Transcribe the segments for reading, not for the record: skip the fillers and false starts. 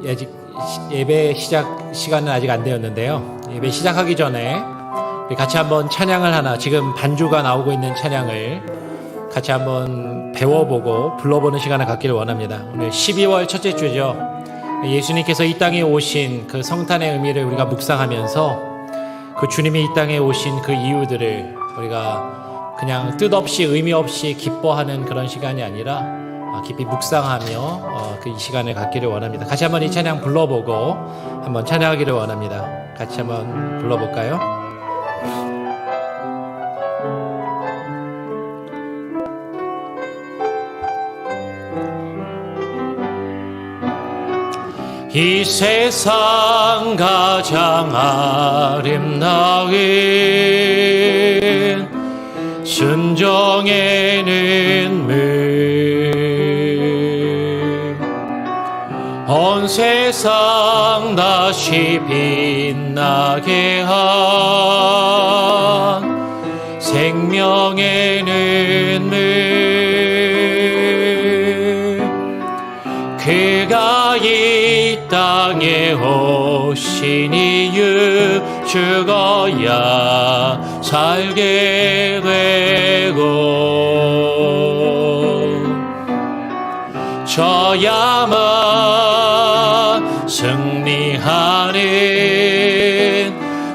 아직 예배 시작 시간은 아직 안 되었는데요. 예배 시작하기 전에 우리 같이 한번 찬양을 하나, 지금 반주가 나오고 있는 찬양을 같이 한번 배워보고 불러보는 시간을 갖기를 원합니다. 오늘 12월 첫째 주죠. 예수님께서 이 땅에 오신 그 성탄의 의미를 우리가 묵상하면서 그 주님이 이 땅에 오신 그 이유들을 우리가 그냥 뜻없이 의미 없이 기뻐하는 그런 시간이 아니라 깊이 묵상하며 그 이 시간을 갖기를 원합니다. 같이 한번 이 찬양 불러보고 한번 찬양하기를 원합니다. 같이 한번 불러볼까요? 이 세상 가장 아름다운 순종의 눈물, 온 세상 다시 빛나게 한 생명의 눈물, 그가 이 땅에 오신 이유 죽어야 살게 되고 져야만 승리하는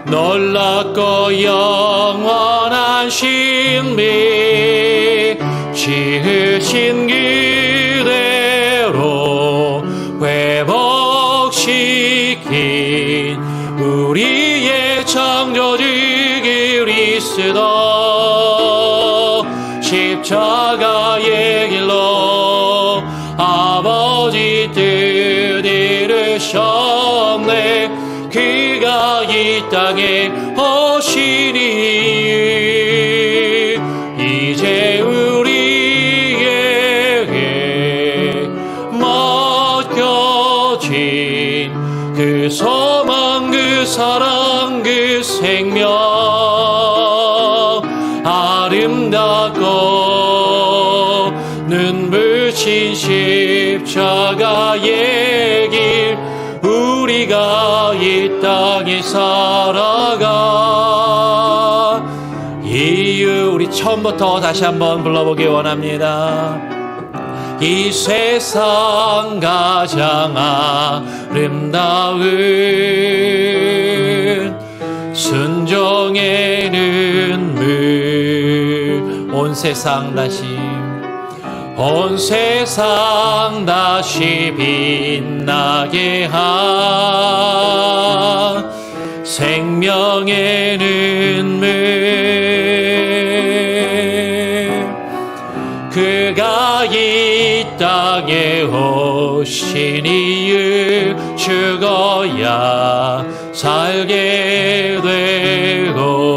놀랍고 영원한 신비, 지으신 그대로 회복시킨 우리의 창조주 그리스도, 십자가의 길로 아버지 뜻 이루셨네. 그가 이 땅에 오시니 이제 우리에게 맡겨진 그 소망, 그 사랑, 그 생명, 아름답고 눈부신 십자가의 길, 우리가 이 땅에 살아가 이유, 우리 처음부터 다시 한번 불러보기 원합니다. 이 세상 가장 아름다운 순종의 눈물, 온 세상 다시 빛나게 한 생명의 눈물, 그가 이 땅에 오신 이유 죽어야 살게 되고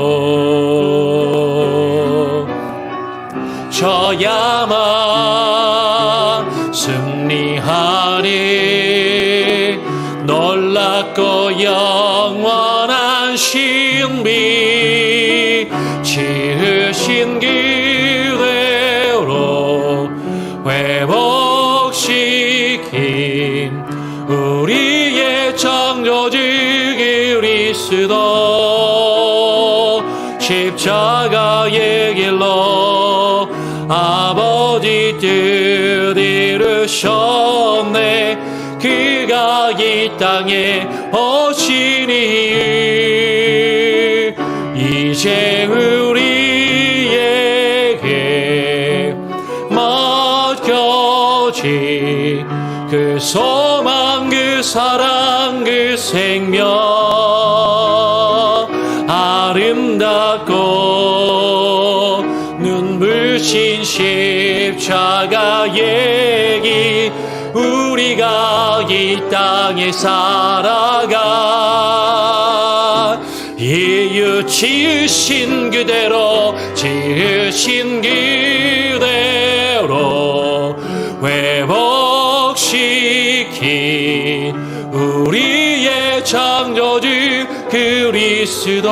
져야만 승리하리, 놀랍고 영원한 신비, 지으신 그대로 회복시킨 우리의 창조주 그리스도, 십자가의 길로 아버지 뜻 이루셨네. 그가 이 땅에 오시니 이제 우리에게 맡겨진 그 소망, 그 사랑, 그 생명, 아름답고 눈부신 십자가의 길, 우리가 이 땅에 살아가 이유 지으신 그대로, 지으신 그대로 회복시킨 우리의 창조주 그리스도,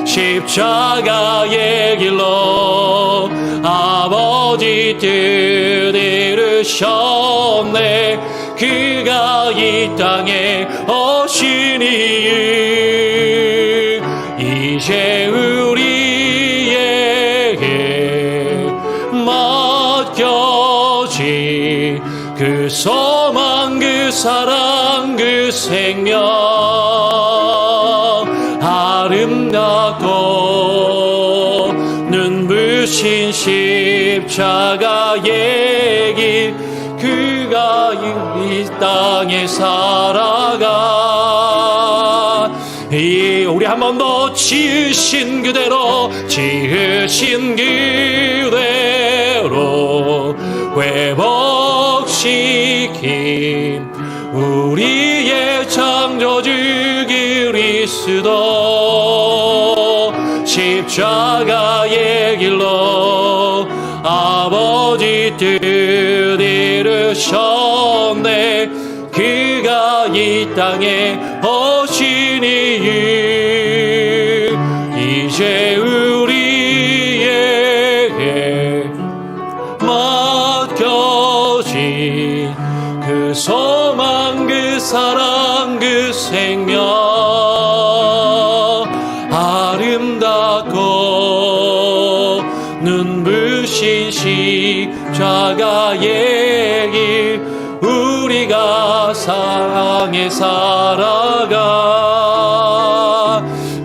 십자가의 길로 아버지 뜻 이루 이르셨네. 그가 이 땅에 오시니 이제 우리에게 맡겨진 그 소망, 그 사랑, 그 생명, 아름답고 눈부신 십자가의 길, 그가 이 땅에 살아가 우리 한 번 더 지으신 그대로 회복시킨 우리의 창조주 그리스도, 십자가의 길로 아버지 뜻 이루셨네. 그가 이 땅에 오시니 이제 우리에게 맡겨진 그 소망, 그 사랑, 그 생명, 아름답고 눈부신 십자가의 길, 우리가 사랑에 살아가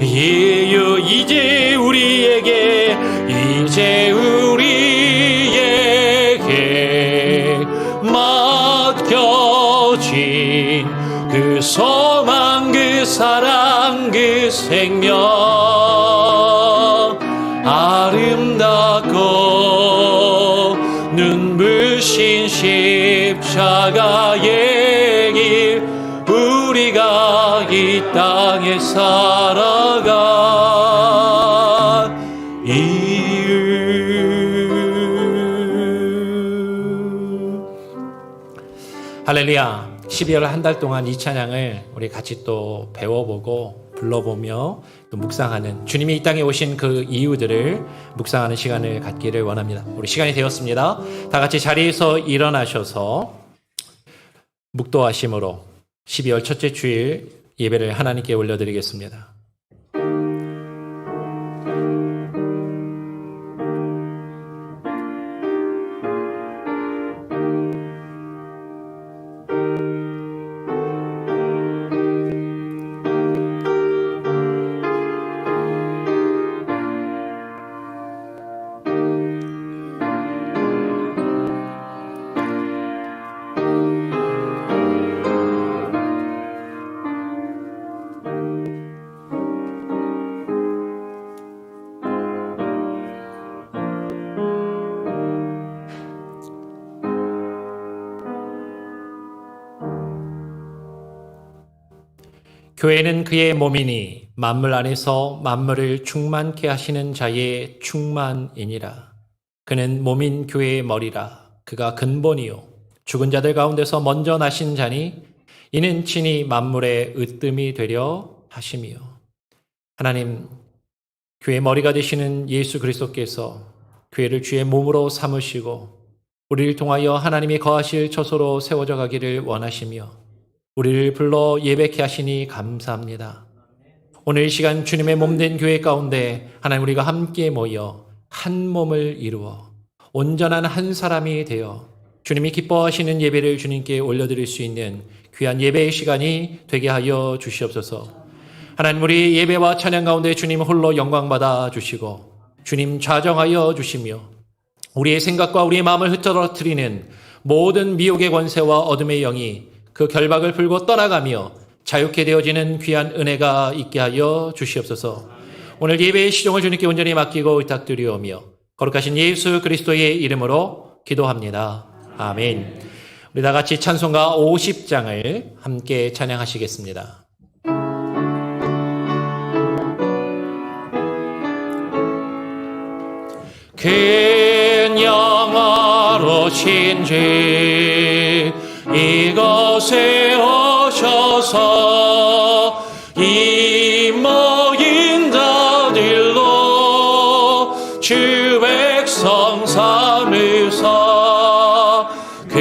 이제 우리에게 맡겨진 그 소망, 그 사랑, 그 생명, 아름답고 눈부신 십자가의 길, 우리가 이 땅에 살아가 이유. 할렐루야. 12월 한 달 동안 이 찬양을 우리 같이 또 배워보고 불러보며 또 묵상하는, 주님이 이 땅에 오신 그 이유들을 묵상하는 시간을 갖기를 원합니다. 우리 시간이 되었습니다. 다 같이 자리에서 일어나셔서 묵도하심으로 12월 첫째 주일 예배를 하나님께 올려드리겠습니다. 교회는 그의 몸이니 만물 안에서 만물을 충만케 하시는 자의 충만이니라. 그는 몸인 교회의 머리라. 그가 근본이요 죽은 자들 가운데서 먼저 나신 자니 이는 친히 만물의 으뜸이 되려 하심이요. 하나님, 교회의 머리가 되시는 예수 그리스도께서 교회를 주의 몸으로 삼으시고 우리를 통하여 하나님이 거하실 처소로 세워져 가기를 원하시며 우리를 불러 예배케 하시니 감사합니다. 오늘 이 시간 주님의 몸된 교회 가운데 하나님, 우리가 함께 모여 한 몸을 이루어 온전한 한 사람이 되어 주님이 기뻐하시는 예배를 주님께 올려드릴 수 있는 귀한 예배의 시간이 되게 하여 주시옵소서. 하나님, 우리 예배와 찬양 가운데 주님 홀로 영광받아 주시고 주님 좌정하여 주시며 우리의 생각과 우리의 마음을 흩어뜨리는 모든 미혹의 권세와 어둠의 영이 그 결박을 풀고 떠나가며 자유케 되어지는 귀한 은혜가 있게 하여 주시옵소서. 오늘 예배의 시종을 주님께 온전히 맡기고 의탁드리오며 거룩하신 예수 그리스도의 이름으로 기도합니다. 아멘. 우리 다 같이 찬송가 50장을 함께 찬양하시겠습니다. 큰 영화로신지 이곳에 오셔서 이 모인 자들로 주 백성 삼으사 그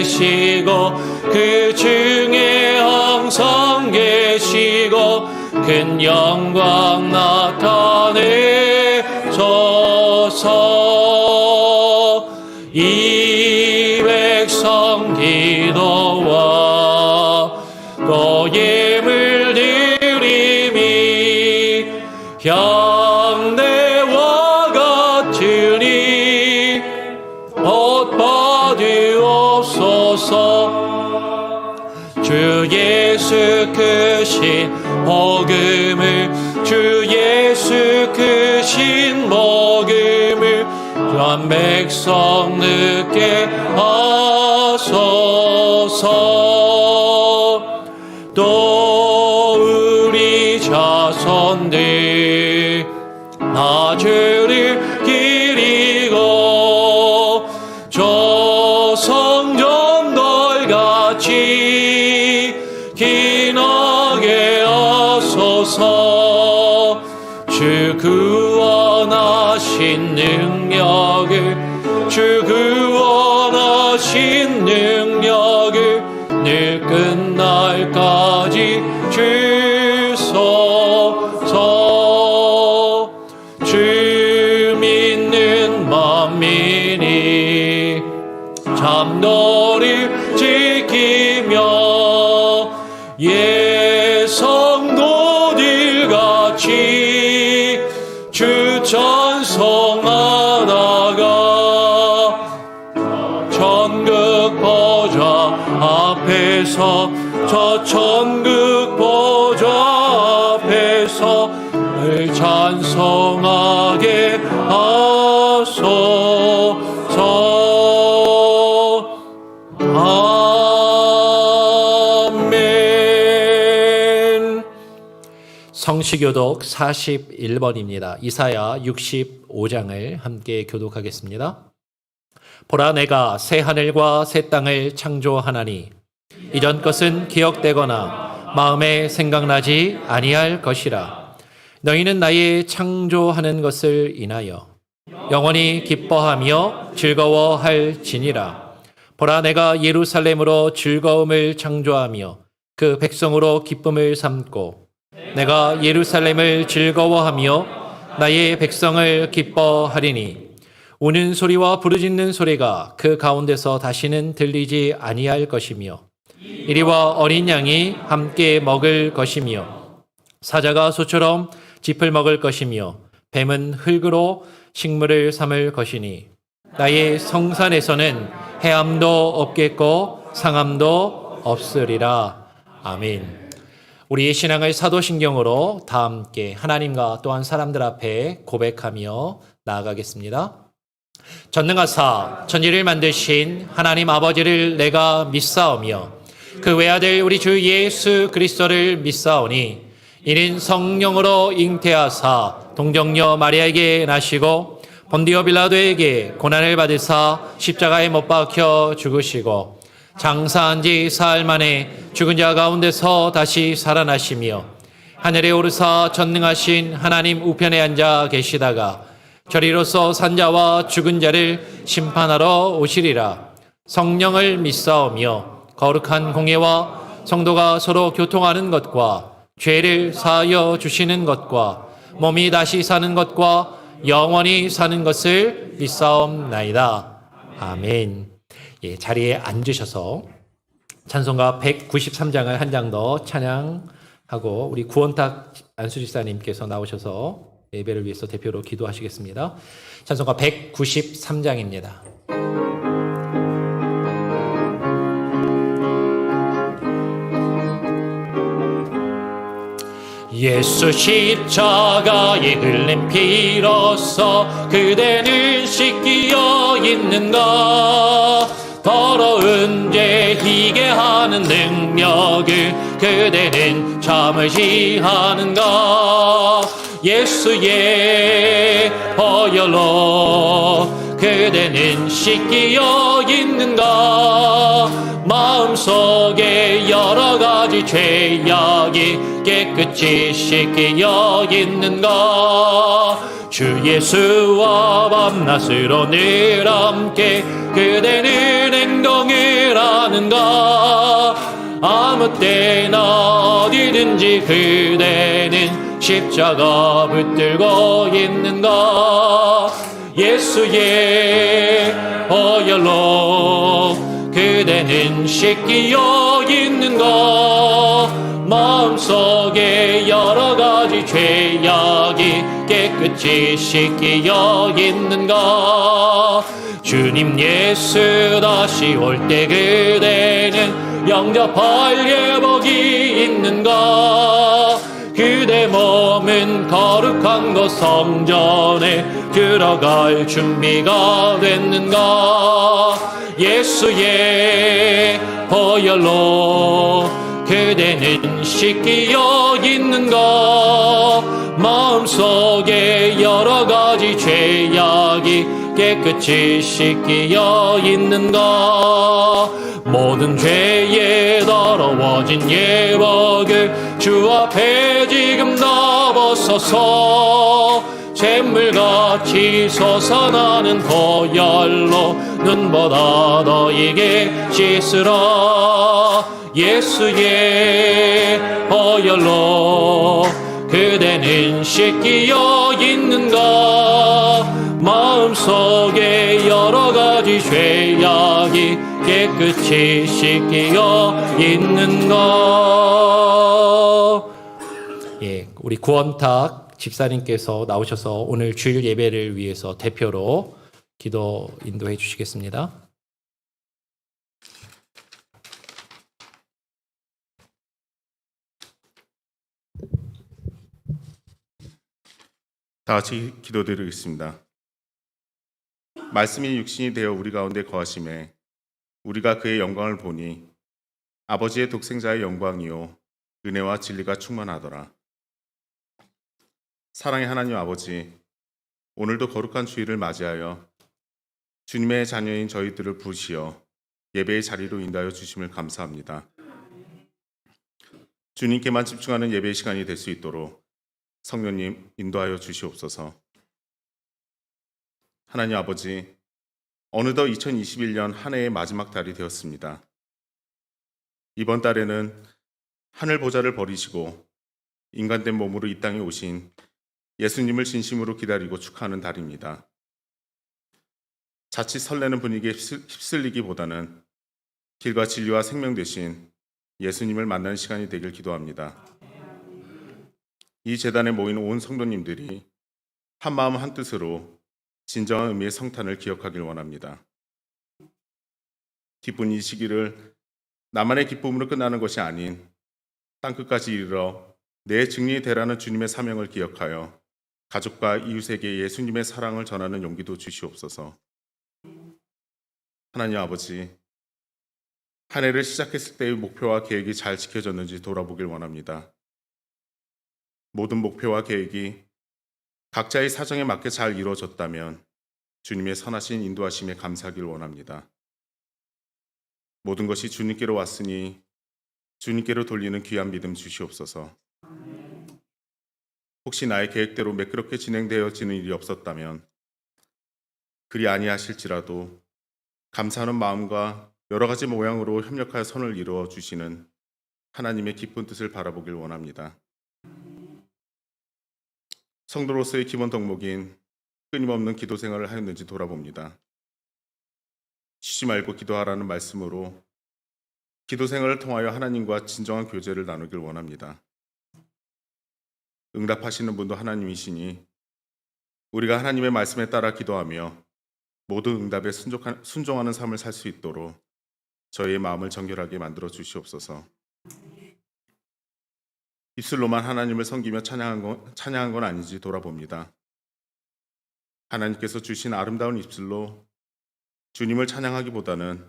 계시고 그 중에 항상 계시고 큰 영광 나타내소서. 이 백성 기도와 또 예물 드림이 향내와 같으니 곧 받으옵소서. 주 예수 크신 복음을 주 예수 크신 복음을 전 백성 듣게 하소서. 또 우리 자손들 나 주를 기리고 조성전널같이 기나게 하소서. 주 구원하신 능력을 주 구원하신 능력을 늘 끝날까지 주소서. 주 믿는 만민이 잠도를 지키며 예성도들같이 주 찬송하다가 천국 보좌 앞에서 저 천국 보좌 앞에서 늘 찬송하게 하소서. 아멘. 성시교독 41번입니다. 이사야 65장을 함께 교독하겠습니다. 보라, 내가 새 하늘과 새 땅을 창조하나니 이전 것은 기억되거나 마음에 생각나지 아니할 것이라. 너희는 나의 창조하는 것을 인하여 영원히 기뻐하며 즐거워할지니라. 보라, 내가 예루살렘으로 즐거움을 창조하며 그 백성으로 기쁨을 삼고 내가 예루살렘을 즐거워하며 나의 백성을 기뻐하리니 우는 소리와 부르짖는 소리가 그 가운데서 다시는 들리지 아니할 것이며 이리와 어린 양이 함께 먹을 것이며 사자가 소처럼 짚을 먹을 것이며 뱀은 흙으로 식물을 삼을 것이니 나의 성산에서는 해함도 없겠고 상함도 없으리라. 아멘. 우리의 신앙을 사도신경으로 다 함께 하나님과 또한 사람들 앞에 고백하며 나아가겠습니다. 전능하사 천지를 만드신 하나님 아버지를 내가 믿사오며 그 외아들 우리 주 예수 그리스도를 믿사오니 이는 성령으로 잉태하사 동정녀 마리아에게 나시고 본디오 빌라도에게 고난을 받으사 십자가에 못 박혀 죽으시고 장사한 지 사흘 만에 죽은 자 가운데서 다시 살아나시며 하늘에 오르사 전능하신 하나님 우편에 앉아 계시다가 저리로서 산자와 죽은 자를 심판하러 오시리라. 성령을 믿사오며 거룩한 공예와 성도가 서로 교통하는 것과 죄를 사하여 주시는 것과 몸이 다시 사는 것과 영원히 사는 것을 믿사옵나이다. 아멘. 예, 자리에 앉으셔서 찬송가 193장을 한 장 더 찬양하고 우리 구원탁 안수집사님께서 나오셔서 예배를 위해서 대표로 기도하시겠습니다. 찬송가 193장입니다. 예수 십자가에 흘린 피로써 그대는 씻기어 있는가. 더러운 죄 희게 하는 능력을 그대는 참으시하는가. 예수의 보혈로 그대는 씻기어 있는가. 마음속에 여러 가지 죄악이 깨끗이 씻기어 있는가. 주 예수와 밤낮으로 늘 함께 그대는 행동을 하는가. 아무 때나 어디든지 그대는 십자가 붙들고 있는가. 예수의 보혈로 그대는 씻기어 있는가. 마음속에 여러 가지 죄악이 깨끗이 씻기어 있는가. 주님 예수 다시 올 때 그대는 영접할 예복이 있는가. 그대 몸은 거룩한 곳 성전에 들어갈 준비가 됐는가. 예수의 보혈로 그대는 씻기어 있는가. 마음속에 여러 가지 죄악이 깨끗이 씻기어 있는가. 모든 죄에 더러워진 예복을 주 앞에 지금 덮어서서 샘물같이 솟아나는 보혈로 눈보다 너에게 씻으라. 예수의 보혈로 그대는 씻기어 있는가. 마음속에 여러 가지 죄악이 깨끗이 씻기어 있는가. 예, 우리 구원탁 집사님께서 나오셔서 오늘 주일 예배를 위해서 대표로 기도 인도해 주시겠습니다. 다 같이 기도드리겠습니다. 말씀이 육신이 되어 우리 가운데 거하심에 우리가 그의 영광을 보니 아버지의 독생자의 영광이요 은혜와 진리가 충만하더라. 사랑의 하나님 아버지, 오늘도 거룩한 주일을 맞이하여 주님의 자녀인 저희들을 부르시어 예배의 자리로 인도하여 주심을 감사합니다. 주님께만 집중하는 예배의 시간이 될 수 있도록 성령님 인도하여 주시옵소서. 하나님 아버지, 어느덧 2021년 한 해의 마지막 달이 되었습니다. 이번 달에는 하늘 보좌를 버리시고 인간된 몸으로 이 땅에 오신 예수님을 진심으로 기다리고 축하하는 달입니다. 자칫 설레는 분위기에 휩쓸리기보다는 길과 진리와 생명 되신 예수님을 만나는 시간이 되길 기도합니다. 이 제단에 모인 온 성도님들이 한마음 한뜻으로 진정한 의미의 성탄을 기억하길 원합니다. 기쁜 이 시기를 나만의 기쁨으로 끝나는 것이 아닌 땅끝까지 이르러 내 증인이 되라는 주님의 사명을 기억하여 가족과 이웃에게 예수님의 사랑을 전하는 용기도 주시옵소서. 하나님 아버지, 한 해를 시작했을 때의 목표와 계획이 잘 지켜졌는지 돌아보길 원합니다. 모든 목표와 계획이 각자의 사정에 맞게 잘 이루어졌다면 주님의 선하신 인도하심에 감사하길 원합니다. 모든 것이 주님께로 왔으니 주님께로 돌리는 귀한 믿음 주시옵소서. 혹시 나의 계획대로 매끄럽게 진행되어지는 일이 없었다면 그리 아니하실지라도 감사하는 마음과 여러 가지 모양으로 협력하여 선을 이루어 주시는 하나님의 기쁜 뜻을 바라보길 원합니다. 성도로서의 기본 덕목인 끊임없는 기도 생활을 하였는지 돌아봅니다. 쉬지 말고 기도하라는 말씀으로 기도 생활을 통하여 하나님과 진정한 교제를 나누길 원합니다. 응답하시는 분도 하나님이시니 우리가 하나님의 말씀에 따라 기도하며 모든 응답에 순종하는 삶을 살 수 있도록 저희의 마음을 정결하게 만들어 주시옵소서. 입술로만 하나님을 섬기며 찬양한 건 아닌지 돌아봅니다. 하나님께서 주신 아름다운 입술로 주님을 찬양하기보다는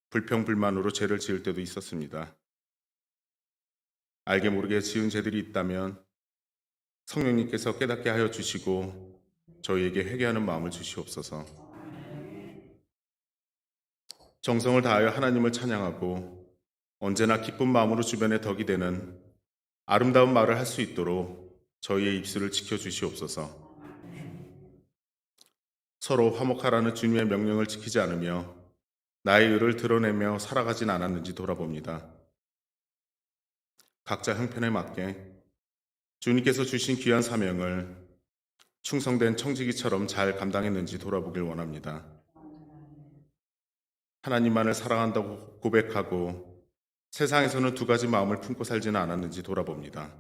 불평불만으로 죄를 지을 때도 있었습니다. 알게 모르게 지은 죄들이 있다면 성령님께서 깨닫게 하여 주시고 저희에게 회개하는 마음을 주시옵소서. 정성을 다하여 하나님을 찬양하고 언제나 기쁜 마음으로 주변에 덕이 되는 아름다운 말을 할 수 있도록 저희의 입술을 지켜주시옵소서. 서로 화목하라는 주님의 명령을 지키지 않으며 나의 의를 드러내며 살아가진 않았는지 돌아봅니다. 각자 형편에 맞게 주님께서 주신 귀한 사명을 충성된 청지기처럼 잘 감당했는지 돌아보길 원합니다. 하나님만을 사랑한다고 고백하고 세상에서는 두 가지 마음을 품고 살지는 않았는지 돌아봅니다.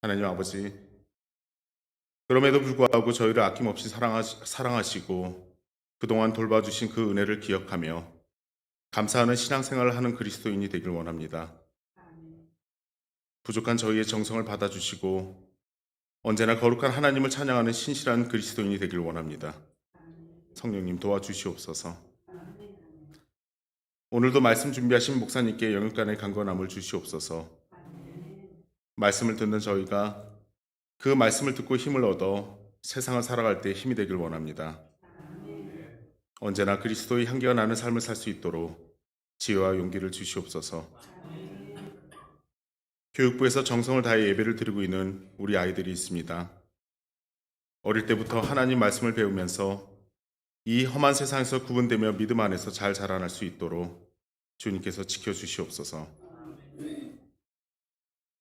하나님 아버지, 그럼에도 불구하고 저희를 아낌없이 사랑하시고 그동안 돌봐주신 그 은혜를 기억하며 감사하는 신앙생활을 하는 그리스도인이 되길 원합니다. 부족한 저희의 정성을 받아주시고 언제나 거룩한 하나님을 찬양하는 신실한 그리스도인이 되길 원합니다. 성령님 도와주시옵소서. 오늘도 말씀 준비하신 목사님께 영육간의 강건함을 주시옵소서. 말씀을 듣는 저희가 그 말씀을 듣고 힘을 얻어 세상을 살아갈 때 힘이 되길 원합니다. 언제나 그리스도의 향기가 나는 삶을 살 수 있도록 지혜와 용기를 주시옵소서. 교육부에서 정성을 다해 예배를 드리고 있는 우리 아이들이 있습니다. 어릴 때부터 하나님 말씀을 배우면서 이 험한 세상에서 구분되며 믿음 안에서 잘 자라날 수 있도록 주님께서 지켜주시옵소서.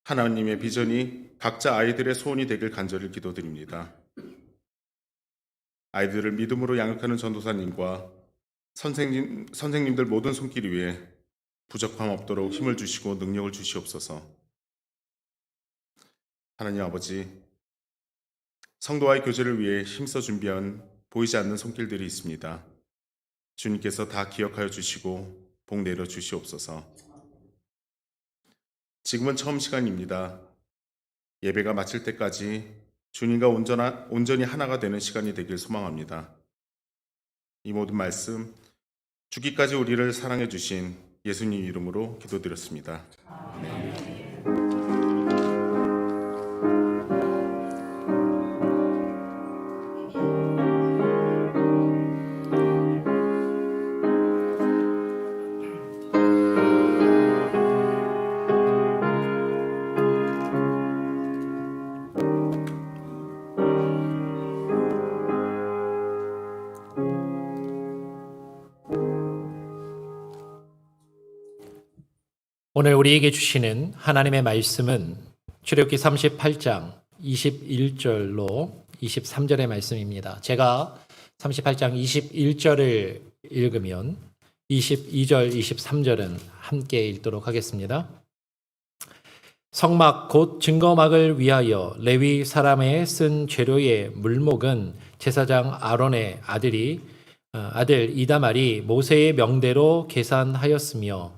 하나님의 비전이 각자 아이들의 소원이 되길 간절히 기도드립니다. 아이들을 믿음으로 양육하는 전도사님과 선생님들 모든 손길 위에 부족함 없도록 힘을 주시고 능력을 주시옵소서. 하나님 아버지, 성도와의 교제를 위해 힘써 준비한 보이지 않는 손길들이 있습니다. 주님께서 다 기억하여 주시고 복 내려 주시옵소서. 지금은 처음 시간입니다. 예배가 마칠 때까지 주님과 온전히 하나가 되는 시간이 되길 소망합니다. 이 모든 말씀 죽기까지 우리를 사랑해 주신 예수님 이름으로 기도드렸습니다. 아멘. 오늘 우리에게 주시는 하나님의 말씀은 출애굽기 38장 21절로 23절의 말씀입니다. 제가 38장 21절을 읽으면 22절, 23절은 함께 읽도록 하겠습니다. 성막 곧 증거막을 위하여 레위 사람의 쓴 재료의 물목은 제사장 아론의 아들 이다말이 모세의 명대로 계산하였으며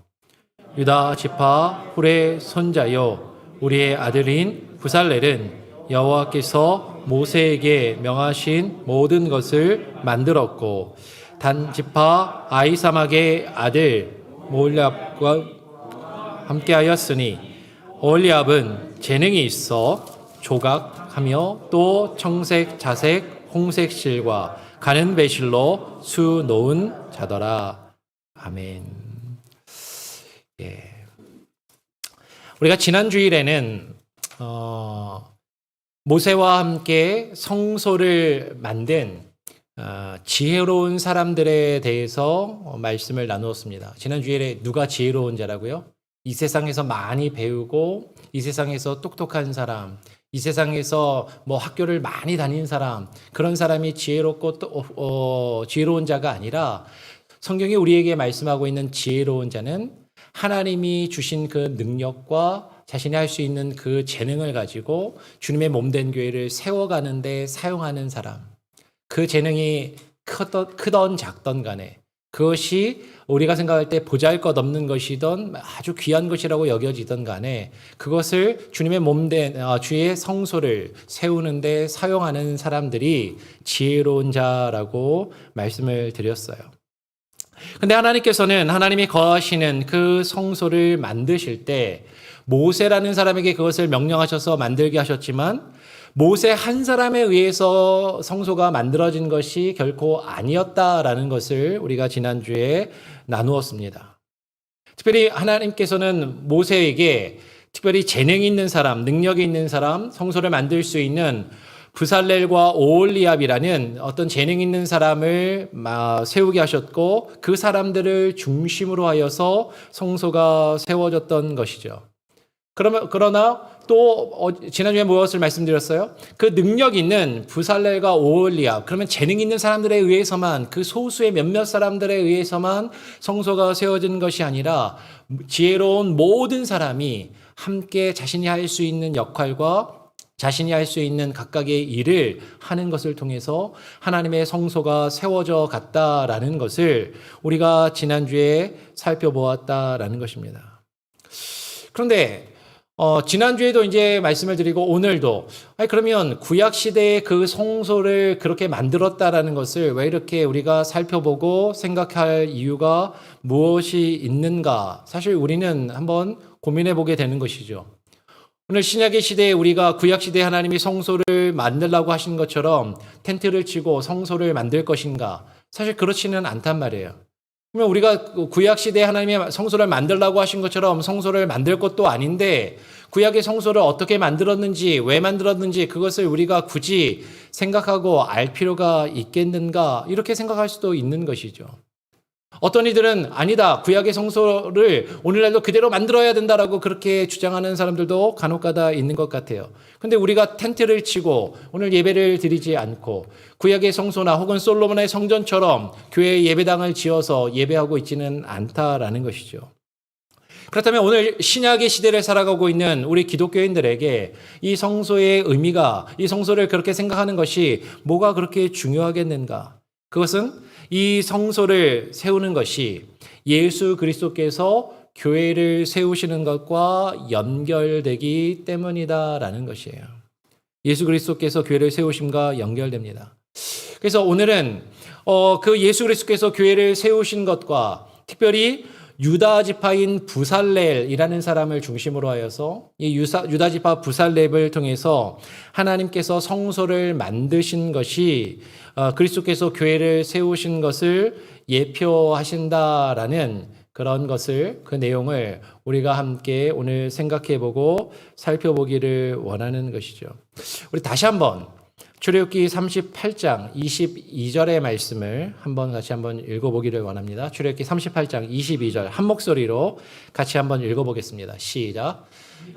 유다 지파 훌의 손자요 우리의 아들인 부살렐은 여호와께서 모세에게 명하신 모든 것을 만들었고 단 지파 아히사막의 아들 오홀리압과 함께하였으니 오홀리압은 재능이 있어 조각하며 또 청색, 자색, 홍색 실과 가는 배실로 수 놓은 자더라. 아멘. 우리가 지난 주일에는 모세와 함께 성소를 만든 지혜로운 사람들에 대해서 말씀을 나누었습니다. 지난 주일에 누가 지혜로운 자라고요? 이 세상에서 많이 배우고 이 세상에서 똑똑한 사람, 이 세상에서 학교를 많이 다닌 사람, 그런 사람이 지혜롭고 또 지혜로운 자가 아니라 성경이 우리에게 말씀하고 있는 지혜로운 자는 하나님이 주신 그 능력과 자신이 할 수 있는 그 재능을 가지고 주님의 몸된 교회를 세워가는 데 사용하는 사람. 그 재능이 크던 작던 간에 그것이 우리가 생각할 때 보잘것없는 것이든 아주 귀한 것이라고 여겨지던 간에 그것을 주님의 몸된 주의 성소를 세우는 데 사용하는 사람들이 지혜로운 자라고 말씀을 드렸어요. 근데 하나님께서는 하나님이 거하시는 그 성소를 만드실 때 모세라는 사람에게 그것을 명령하셔서 만들게 하셨지만 모세 한 사람에 의해서 성소가 만들어진 것이 결코 아니었다라는 것을 우리가 지난주에 나누었습니다. 특별히 하나님께서는 모세에게 특별히 재능이 있는 사람, 능력이 있는 사람, 성소를 만들 수 있는 부살렐과 오홀리압이라는 어떤 재능 있는 사람을 세우게 하셨고 그 사람들을 중심으로 하여서 성소가 세워졌던 것이죠. 그러나 또 지난주에 무엇을 말씀드렸어요? 그 능력 있는 부살렐과 오홀리압, 그러면 재능 있는 사람들에 의해서만, 그 소수의 몇몇 사람들에 의해서만 성소가 세워진 것이 아니라 지혜로운 모든 사람이 함께 자신이 할 수 있는 역할과 자신이 할 수 있는 각각의 일을 하는 것을 통해서 하나님의 성소가 세워져 갔다라는 것을 우리가 지난주에 살펴보았다라는 것입니다. 그런데 지난주에도 이제 말씀을 드리고 오늘도 그러면 구약시대의 그 성소를 그렇게 만들었다라는 것을 왜 이렇게 우리가 살펴보고 생각할 이유가 무엇이 있는가? 사실 우리는 한번 고민해 보게 되는 것이죠. 오늘 신약의 시대에 우리가 구약시대에 하나님이 성소를 만들라고 하신 것처럼 텐트를 치고 성소를 만들 것인가? 사실 그렇지는 않단 말이에요. 그러면 우리가 구약시대에 하나님이 성소를 만들라고 하신 것처럼 성소를 만들 것도 아닌데 구약의 성소를 어떻게 만들었는지 왜 만들었는지 그것을 우리가 굳이 생각하고 알 필요가 있겠는가 이렇게 생각할 수도 있는 것이죠. 어떤 이들은 아니다 구약의 성소를 오늘날도 그대로 만들어야 된다라고 그렇게 주장하는 사람들도 간혹가다 있는 것 같아요. 그런데 우리가 텐트를 치고 오늘 예배를 드리지 않고 구약의 성소나 혹은 솔로몬의 성전처럼 교회 예배당을 지어서 예배하고 있지는 않다라는 것이죠. 그렇다면 오늘 신약의 시대를 살아가고 있는 우리 기독교인들에게 이 성소의 의미가, 이 성소를 그렇게 생각하는 것이 뭐가 그렇게 중요하겠는가? 그것은 이 성소를 세우는 것이 예수 그리스도께서 교회를 세우시는 것과 연결되기 때문이다라는 것이에요. 예수 그리스도께서 교회를 세우심과 연결됩니다. 그래서 오늘은 그 예수 그리스도께서 교회를 세우신 것과 특별히 유다 지파인 부살렐이라는 사람을 중심으로 하여서 이 유다 지파 부살렐을 통해서 하나님께서 성소를 만드신 것이 그리스도께서 교회를 세우신 것을 예표하신다라는 그런 것을 그 내용을 우리가 함께 오늘 생각해보고 살펴보기를 원하는 것이죠. 우리 다시 한번 출애굽기 38장 22절의 말씀을 같이 한번 읽어보기를 원합니다. 출애굽기 38장 22절 한 목소리로 같이 한번 읽어보겠습니다. 시작.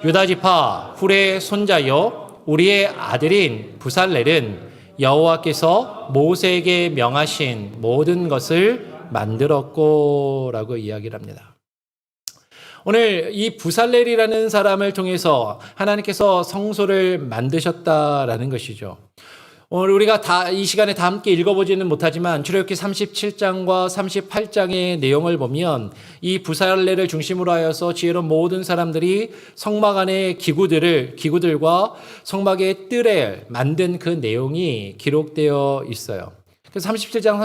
유다 지파 훌의 손자요 우리의 아들인 부살렐은 여호와께서 모세에게 명하신 모든 것을 만들었고 라고 이야기를 합니다. 오늘 이 부살렐이라는 사람을 통해서 하나님께서 성소를 만드셨다라는 것이죠. 오늘 우리가 이 시간에 다 함께 읽어보지는 못하지만 출애굽기 37장과 38장의 내용을 보면 이 부살렐을 중심으로 하여서 지혜로운 모든 사람들이 성막 안의 기구들과 성막의 뜰을 만든 그 내용이 기록되어 있어요. 그래서 37장,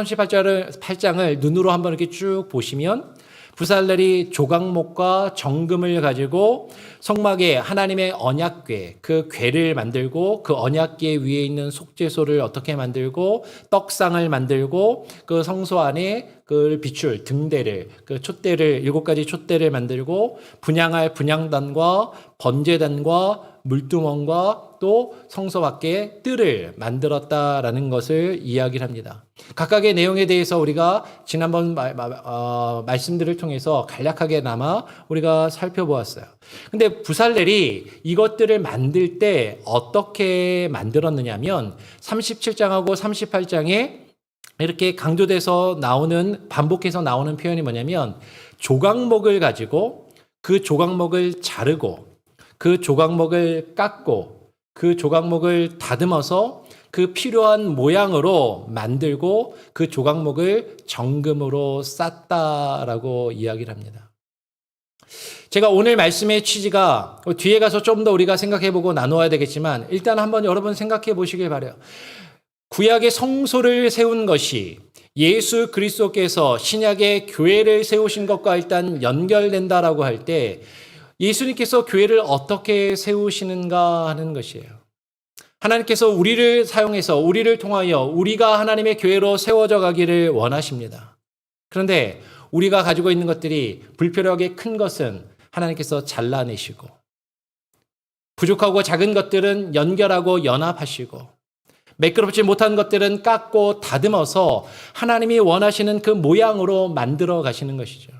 38장을 눈으로 한번 이렇게 쭉 보시면 부살렐이 조각목과 정금을 가지고 성막에 하나님의 언약궤, 그 궤를 만들고 그 언약궤 위에 있는 속죄소를 어떻게 만들고 떡상을 만들고 그 성소 안에 그 비출 등대를, 그 촛대를 7가지 촛대를 만들고 분향할 분향단과 번제단과 물두멍과 또 성소 밖에 뜰을 만들었다라는 것을 이야기를 합니다. 각각의 내용에 대해서 우리가 지난번 말씀들을 통해서 간략하게나마 우리가 살펴보았어요. 근데 부살렐이 이것들을 만들 때 어떻게 만들었느냐면 37장하고 38장에 이렇게 강조돼서 반복해서 나오는 표현이 뭐냐면 조각목을 가지고 그 조각목을 자르고 그 조각목을 깎고 그 조각목을 다듬어서 그 필요한 모양으로 만들고 그 조각목을 정금으로 쌌다라고 이야기를 합니다. 제가 오늘 말씀의 취지가 뒤에 가서 좀 더 우리가 생각해보고 나누어야 되겠지만 일단 한번 여러분 생각해 보시길 바라요. 구약의 성소를 세운 것이 예수 그리스도께서 신약의 교회를 세우신 것과 일단 연결된다라고 할 때 예수님께서 교회를 어떻게 세우시는가 하는 것이에요. 하나님께서 우리를 사용해서 우리를 통하여 우리가 하나님의 교회로 세워져 가기를 원하십니다. 그런데 우리가 가지고 있는 것들이 불필요하게 큰 것은 하나님께서 잘라내시고 부족하고 작은 것들은 연결하고 연합하시고 매끄럽지 못한 것들은 깎고 다듬어서 하나님이 원하시는 그 모양으로 만들어 가시는 것이죠.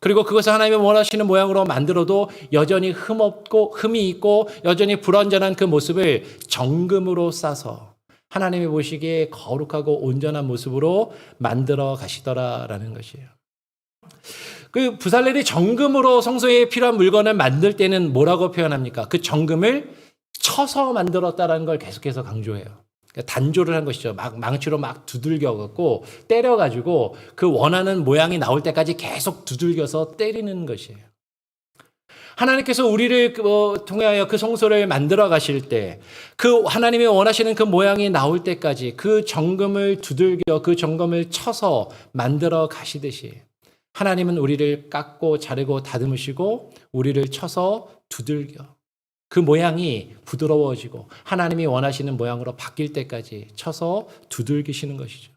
그리고 그것을 하나님이 원하시는 모양으로 만들어도 여전히 흠이 있고 여전히 불완전한 그 모습을 정금으로 싸서 하나님이 보시기에 거룩하고 온전한 모습으로 만들어 가시더라라는 것이에요. 그 부살렐이 정금으로 성소에 필요한 물건을 만들 때는 뭐라고 표현합니까? 그 정금을 쳐서 만들었다라는 걸 계속해서 강조해요. 그러니까 단조를 한 것이죠. 막 망치로 막 두들겨갖고 때려가지고 그 원하는 모양이 나올 때까지 계속 두들겨서 때리는 것이에요. 하나님께서 우리를 통하여 그 성소를 만들어 가실 때 그 하나님이 원하시는 그 모양이 나올 때까지 그 정금을 두들겨 그 정금을 쳐서 만들어 가시듯이 하나님은 우리를 깎고 자르고 다듬으시고 우리를 쳐서 두들겨 그 모양이 부드러워지고 하나님이 원하시는 모양으로 바뀔 때까지 쳐서 두들기시는 것이죠.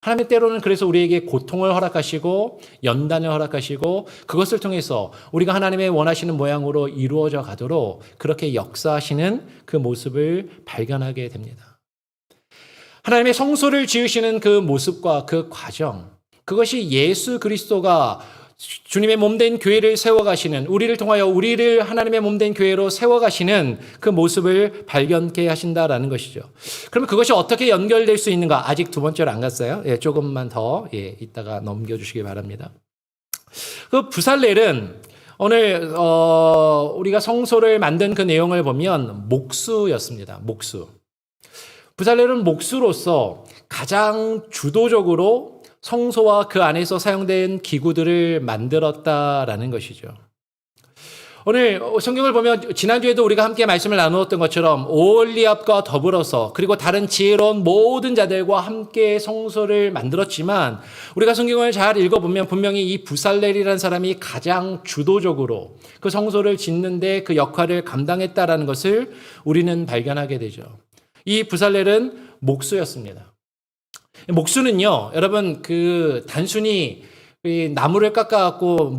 하나님 때로는 그래서 우리에게 고통을 허락하시고 연단을 허락하시고 그것을 통해서 우리가 하나님의 원하시는 모양으로 이루어져 가도록 그렇게 역사하시는 그 모습을 발견하게 됩니다. 하나님의 성소를 지으시는 그 모습과 그 과정, 그것이 예수 그리스도가 주님의 몸된 교회를 세워가시는, 우리를 통하여 우리를 하나님의 몸된 교회로 세워가시는 그 모습을 발견케 하신다라는 것이죠. 그러면 그것이 어떻게 연결될 수 있는가? 아직 두 번째로 안 갔어요. 조금만 더 이따가 넘겨주시기 바랍니다. 그 부살렐은 오늘 우리가 성소를 만든 그 내용을 보면 목수였습니다. 목수. 부살렐은 목수로서 가장 주도적으로 성소와 그 안에서 사용된 기구들을 만들었다라는 것이죠. 오늘 성경을 보면 지난주에도 우리가 함께 말씀을 나누었던 것처럼 오홀리압과 더불어서 그리고 다른 지혜로운 모든 자들과 함께 성소를 만들었지만 우리가 성경을 잘 읽어보면 분명히 이 부살렐이라는 사람이 가장 주도적으로 그 성소를 짓는데 그 역할을 감당했다라는 것을 우리는 발견하게 되죠. 이 부살렐은 목수였습니다. 목수는요, 여러분, 단순히 나무를 깎아갖고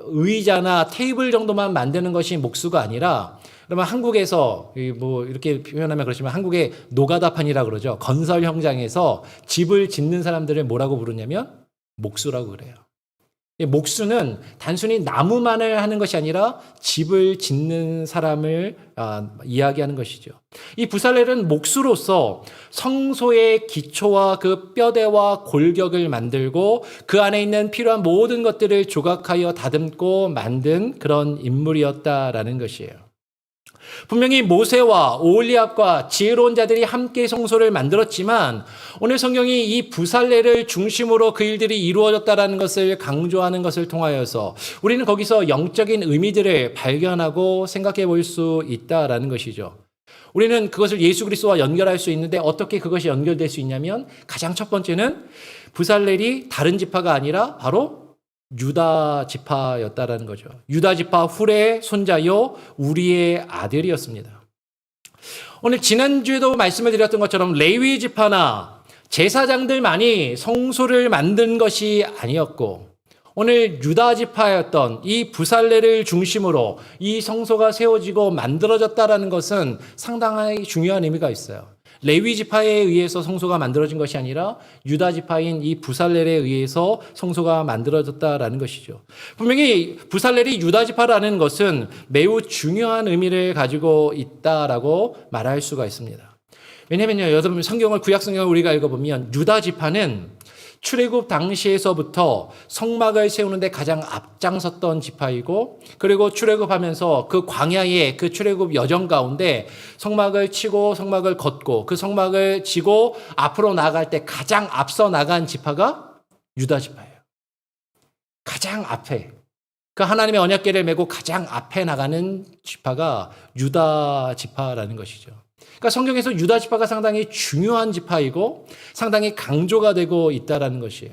의자나 테이블 정도만 만드는 것이 목수가 아니라, 그러면 한국에서 이렇게 표현하면 그렇지만 한국의 노가다판이라고 그러죠. 건설 현장에서 집을 짓는 사람들을 뭐라고 부르냐면 목수라고 그래요. 목수는 단순히 나무만을 하는 것이 아니라 집을 짓는 사람을 이야기하는 것이죠. 이 부살렐은 목수로서 성소의 기초와 그 뼈대와 골격을 만들고 그 안에 있는 필요한 모든 것들을 조각하여 다듬고 만든 그런 인물이었다라는 것이에요. 분명히 모세와 오홀리압과 지혜로운 자들이 함께 성소를 만들었지만 오늘 성경이 이 부살렐을 중심으로 그 일들이 이루어졌다는 것을 강조하는 것을 통하여서 우리는 거기서 영적인 의미들을 발견하고 생각해 볼 수 있다라는 것이죠. 우리는 그것을 예수 그리스도와 연결할 수 있는데 어떻게 그것이 연결될 수 있냐면 가장 첫 번째는 부살렐이 다른 지파가 아니라 바로 유다 지파였다라는 거죠. 유다 지파 훌의 손자요 우리의 아들이었습니다. 오늘 지난주에도 말씀을 드렸던 것처럼 레위 지파나 제사장들만이 성소를 만든 것이 아니었고 오늘 유다 지파였던 이 부살렐을 중심으로 이 성소가 세워지고 만들어졌다라는 것은 상당히 중요한 의미가 있어요. 레위 지파에 의해서 성소가 만들어진 것이 아니라 유다 지파인 이 부살렐에 의해서 성소가 만들어졌다라는 것이죠. 분명히 부살렐이 유다 지파라는 것은 매우 중요한 의미를 가지고 있다라고 말할 수가 있습니다. 왜냐면요, 여러분 성경을 구약 성경을 우리가 읽어보면 유다 지파는 출애굽 당시에서부터 성막을 세우는데 가장 앞장섰던 지파이고 그리고 출애굽하면서 그 광야의 그 출애굽 여정 가운데 성막을 치고 성막을 걷고 그 성막을 지고 앞으로 나아갈 때 가장 앞서 나간 지파가 유다 지파예요. 가장 앞에 그 하나님의 언약궤를 메고 가장 앞에 나가는 지파가 유다 지파라는 것이죠. 그러니까 성경에서 유다 지파가 상당히 중요한 지파이고 상당히 강조가 되고 있다라는 것이에요.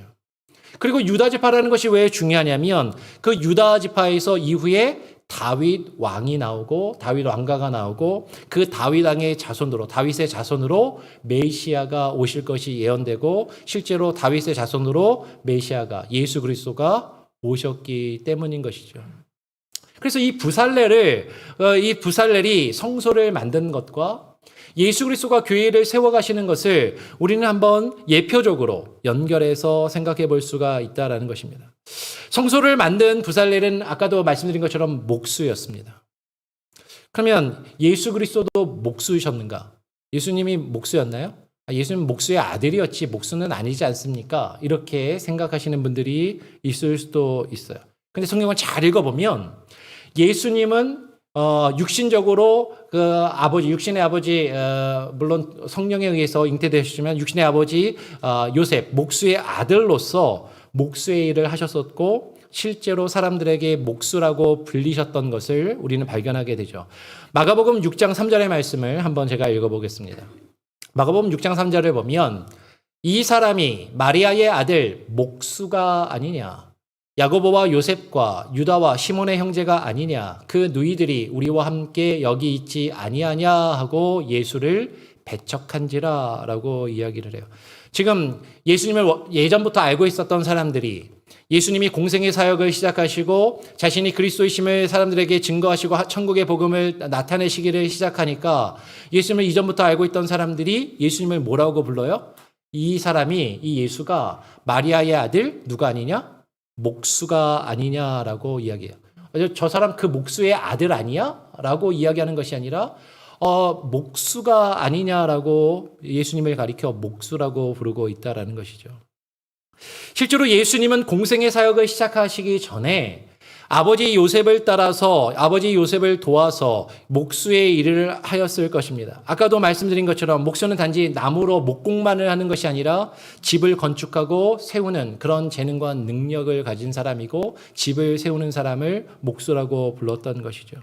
그리고 유다 지파라는 것이 왜 중요하냐면 그 유다 지파에서 이후에 다윗 왕이 나오고 다윗 왕가가 나오고 그 다윗 왕의 자손으로 다윗의 자손으로 메시아가 오실 것이 예언되고 실제로 다윗의 자손으로 메시아가 예수 그리스도가 오셨기 때문인 것이죠. 그래서 이 부살렐이 성소를 만든 것과 예수 그리스도가 교회를 세워가시는 것을 우리는 한번 예표적으로 연결해서 생각해 볼 수가 있다는 것입니다. 성소를 만든 부살렐은 아까도 말씀드린 것처럼 목수였습니다. 그러면 예수 그리스도도 목수이셨는가? 예수님이 목수였나요? 예수님은 목수의 아들이었지 목수는 아니지 않습니까? 이렇게 생각하시는 분들이 있을 수도 있어요. 근데 성경을 잘 읽어보면 예수님은 육신적으로 그 아버지, 육신의 아버지, 물론 성령에 의해서 잉태되셨지만 육신의 아버지 요셉, 목수의 아들로서 목수의 일을 하셨었고 실제로 사람들에게 목수라고 불리셨던 것을 우리는 발견하게 되죠. 마가복음 6장 3절의 말씀을 한번 제가 읽어보겠습니다. 마가복음 6장 3절을 보면 이 사람이 마리아의 아들 목수가 아니냐, 야고보와 요셉과 유다와 시몬의 형제가 아니냐, 그 누이들이 우리와 함께 여기 있지 아니하냐 하고 예수를 배척한지라 라고 이야기를 해요. 지금 예수님을 예전부터 알고 있었던 사람들이 예수님이 공생의 사역을 시작하시고 자신이 그리스도이심을 사람들에게 증거하시고 천국의 복음을 나타내시기를 시작하니까 예수님을 이전부터 알고 있던 사람들이 예수님을 뭐라고 불러요? 이 사람이, 이 예수가 마리아의 아들 누가 아니냐? 목수가 아니냐라고 이야기해요. 저 사람 그 목수의 아들 아니야? 라고 이야기하는 것이 아니라 목수가 아니냐라고 예수님을 가리켜 목수라고 부르고 있다라는 것이죠. 실제로 예수님은 공생의 사역을 시작하시기 전에 아버지 요셉을 따라서 아버지 요셉을 도와서 목수의 일을 하였을 것입니다. 아까도 말씀드린 것처럼 목수는 단지 나무로 목공만을 하는 것이 아니라 집을 건축하고 세우는 그런 재능과 능력을 가진 사람이고 집을 세우는 사람을 목수라고 불렀던 것이죠.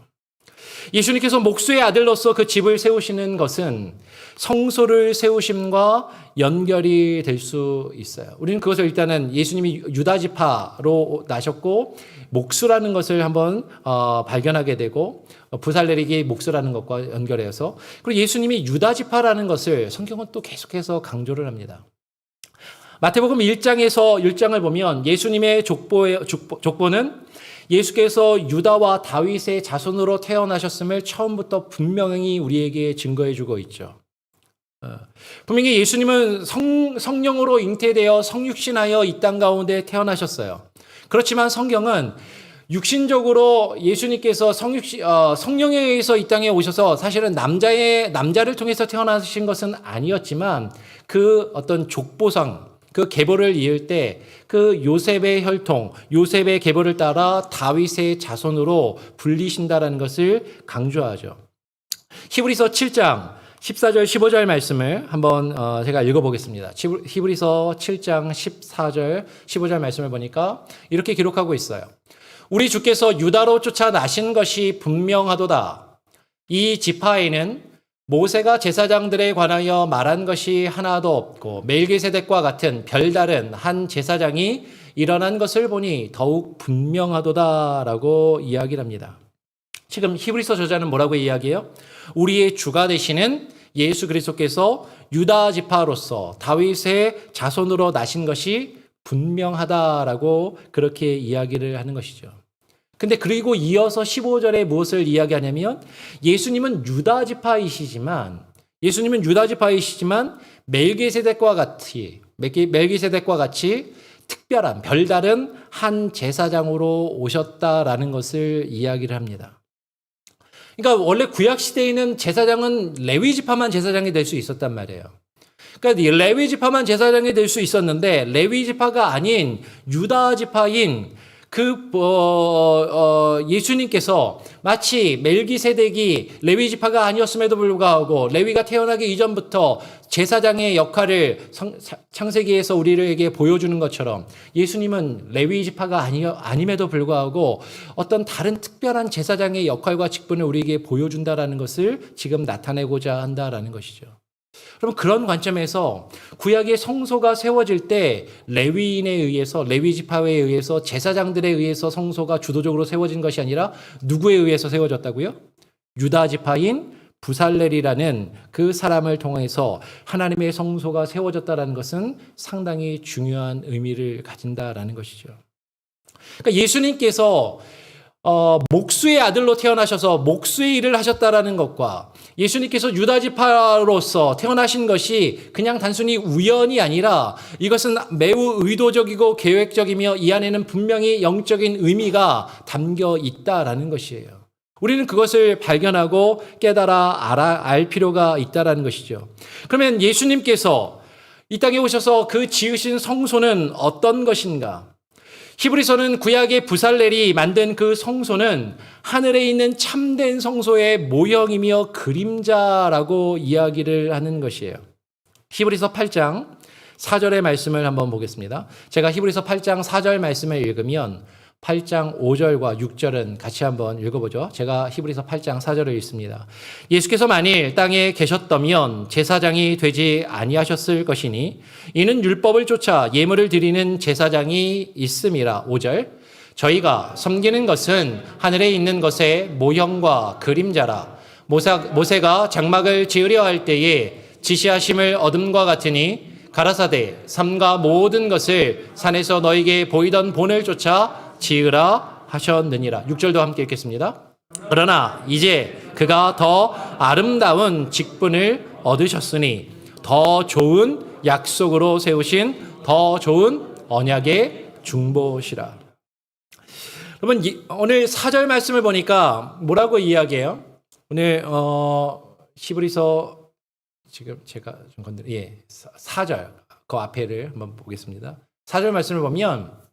예수님께서 목수의 아들로서 그 집을 세우시는 것은 성소를 세우심과 연결이 될 수 있어요. 우리는 그것을 일단은 예수님이 유다 지파로 나셨고 목수라는 것을 한번 발견하게 되고 부살렐이 목수라는 것과 연결해서, 그리고 예수님이 유다 지파라는 것을 성경은 또 계속해서 강조를 합니다. 마태복음 1장을 보면 예수님의 족보는 예수께서 유다와 다윗의 자손으로 태어나셨음을 처음부터 분명히 우리에게 증거해주고 있죠. 분명히 예수님은 성령으로 잉태되어 성육신하여 이 땅 가운데 태어나셨어요. 그렇지만 성경은 육신적으로 예수님께서 성령에 의해서 이 땅에 오셔서 사실은 남자를 통해서 태어나신 것은 아니었지만 그 어떤 족보상 그 계보를 이을 때 그 요셉의 혈통, 요셉의 계보를 따라 다윗의 자손으로 불리신다라는 것을 강조하죠. 히브리서 7장 14절 15절 말씀을 한번 제가 읽어보겠습니다. 히브리서 7장 14절 15절 말씀을 보니까 이렇게 기록하고 있어요. 우리 주께서 유다로 쫓아 나신 것이 분명하도다. 이 지파에는 모세가 제사장들에 관하여 말한 것이 하나도 없고 멜기세덱과 같은 별다른 한 제사장이 일어난 것을 보니 더욱 분명하도다라고 이야기를 합니다. 지금 히브리서 저자는 뭐라고 이야기해요? 우리의 주가 되시는 예수 그리스도께서 유다 지파로서 다윗의 자손으로 나신 것이 분명하다라고 그렇게 이야기를 하는 것이죠. 근데 그리고 이어서 15절에 무엇을 이야기하냐면 예수님은 유다 지파이시지만 멜기세덱과 같이 특별한 별다른 한 제사장으로 오셨다라는 것을 이야기를 합니다. 그러니까 원래 구약 시대에는 제사장은 레위 지파만 제사장이 될 수 있었단 말이에요. 그러니까 레위 지파만 제사장이 될 수 있었는데 레위 지파가 아닌 유다 지파인 예수님께서 마치 멜기세덱이 레위 지파가 아니었음에도 불구하고 레위가 태어나기 이전부터 제사장의 역할을 창세기에서 우리에게 보여주는 것처럼 예수님은 레위 지파가 아님에도 불구하고 어떤 다른 특별한 제사장의 역할과 직분을 우리에게 보여준다라는 것을 지금 나타내고자 한다라는 것이죠. 그럼 그런 관점에서 구약의 성소가 세워질 때 레위 지파에 의해서 제사장들에 의해서 성소가 주도적으로 세워진 것이 아니라 누구에 의해서 세워졌다고요? 유다 지파인 부살렐이라는 그 사람을 통해서 하나님의 성소가 세워졌다는 것은 상당히 중요한 의미를 가진다라는 것이죠. 그러니까 예수님께서 목수의 아들로 태어나셔서 목수의 일을 하셨다라는 것과 예수님께서 유다 지파로서 태어나신 것이 그냥 단순히 우연이 아니라 이것은 매우 의도적이고 계획적이며 이 안에는 분명히 영적인 의미가 담겨 있다라는 것이에요. 우리는 그것을 발견하고 깨달아 알 필요가 있다라는 것이죠. 그러면 예수님께서 이 땅에 오셔서 그 지으신 성소는 어떤 것인가? 히브리서는 구약의 부살렐이 만든 그 성소는 하늘에 있는 참된 성소의 모형이며 그림자라고 이야기를 하는 것이에요. 히브리서 8장 4절의 말씀을 한번 보겠습니다. 제가 히브리서 8장 4절 말씀을 읽으면 8장 5절과 6절은 같이 한번 읽어보죠. 제가 히브리서 8장 4절을 읽습니다. 예수께서 만일 땅에 계셨다면 제사장이 되지 아니하셨을 것이니 이는 율법을 쫓아 예물을 드리는 제사장이 있음이라. 5절 저희가 섬기는 것은 하늘에 있는 것의 모형과 그림자라. 모세가 장막을 지으려 할 때에 지시하심을 얻음과 같으니 가라사대 삼가 모든 것을 산에서 너에게 보이던 본을 쫓아 지으라 하셨느니라. 6절도 함께 읽겠습니다. 그러나 이제 그가 더 아름다운 직분을 얻으셨으니 더 좋은 약속으로 세우신 더 좋은 언약의 중보시라. 여러분 오늘 4절 말씀을 보니까 뭐라고 이야기해요? 오늘 히브리서 지금 제가 좀 4절 그 앞에를 한번 보겠습니다. 4절 말씀을 보면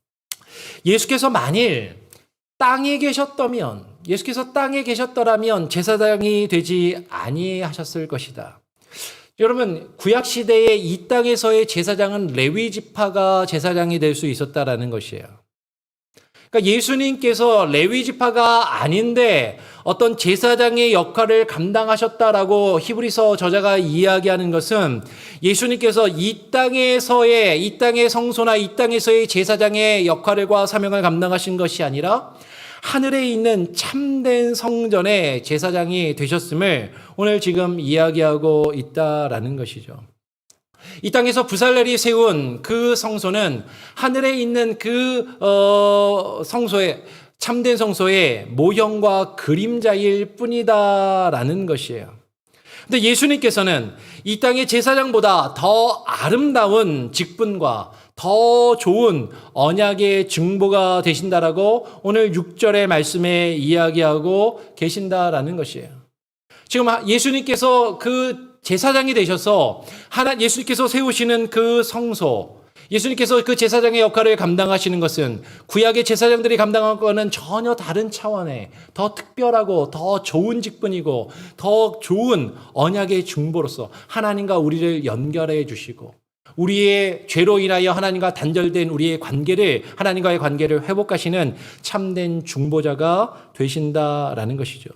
예수께서 만일 땅에 계셨더라면 제사장이 되지 아니하셨을 것이다. 여러분 구약 시대에 이 땅에서의 제사장은 레위 지파가 제사장이 될 수 있었다라는 것이에요. 그러니까 예수님께서 레위 지파가 아닌데 어떤 제사장의 역할을 감당하셨다라고 히브리서 저자가 이야기하는 것은 예수님께서 이 땅의 성소나 이 땅에서의 제사장의 역할과 사명을 감당하신 것이 아니라 하늘에 있는 참된 성전의 제사장이 되셨음을 오늘 지금 이야기하고 있다라는 것이죠. 이 땅에서 부살렐이 세운 그 성소는 하늘에 있는 그 성소의 참된 성소의 모형과 그림자일 뿐이다라는 것이에요. 근데 예수님께서는 이 땅의 제사장보다 더 아름다운 직분과 더 좋은 언약의 중보가 되신다라고 오늘 6절의 말씀에 이야기하고 계신다라는 것이에요. 지금 예수님께서 그 제사장이 되셔서 예수님께서 세우시는 그 성소, 예수님께서 그 제사장의 역할을 감당하시는 것은 구약의 제사장들이 감당한 것과는 전혀 다른 차원의 더 특별하고 더 좋은 직분이고 더 좋은 언약의 중보로서 하나님과 우리를 연결해 주시고 우리의 죄로 인하여 하나님과 단절된 우리의 관계를 하나님과의 관계를 회복하시는 참된 중보자가 되신다라는 것이죠.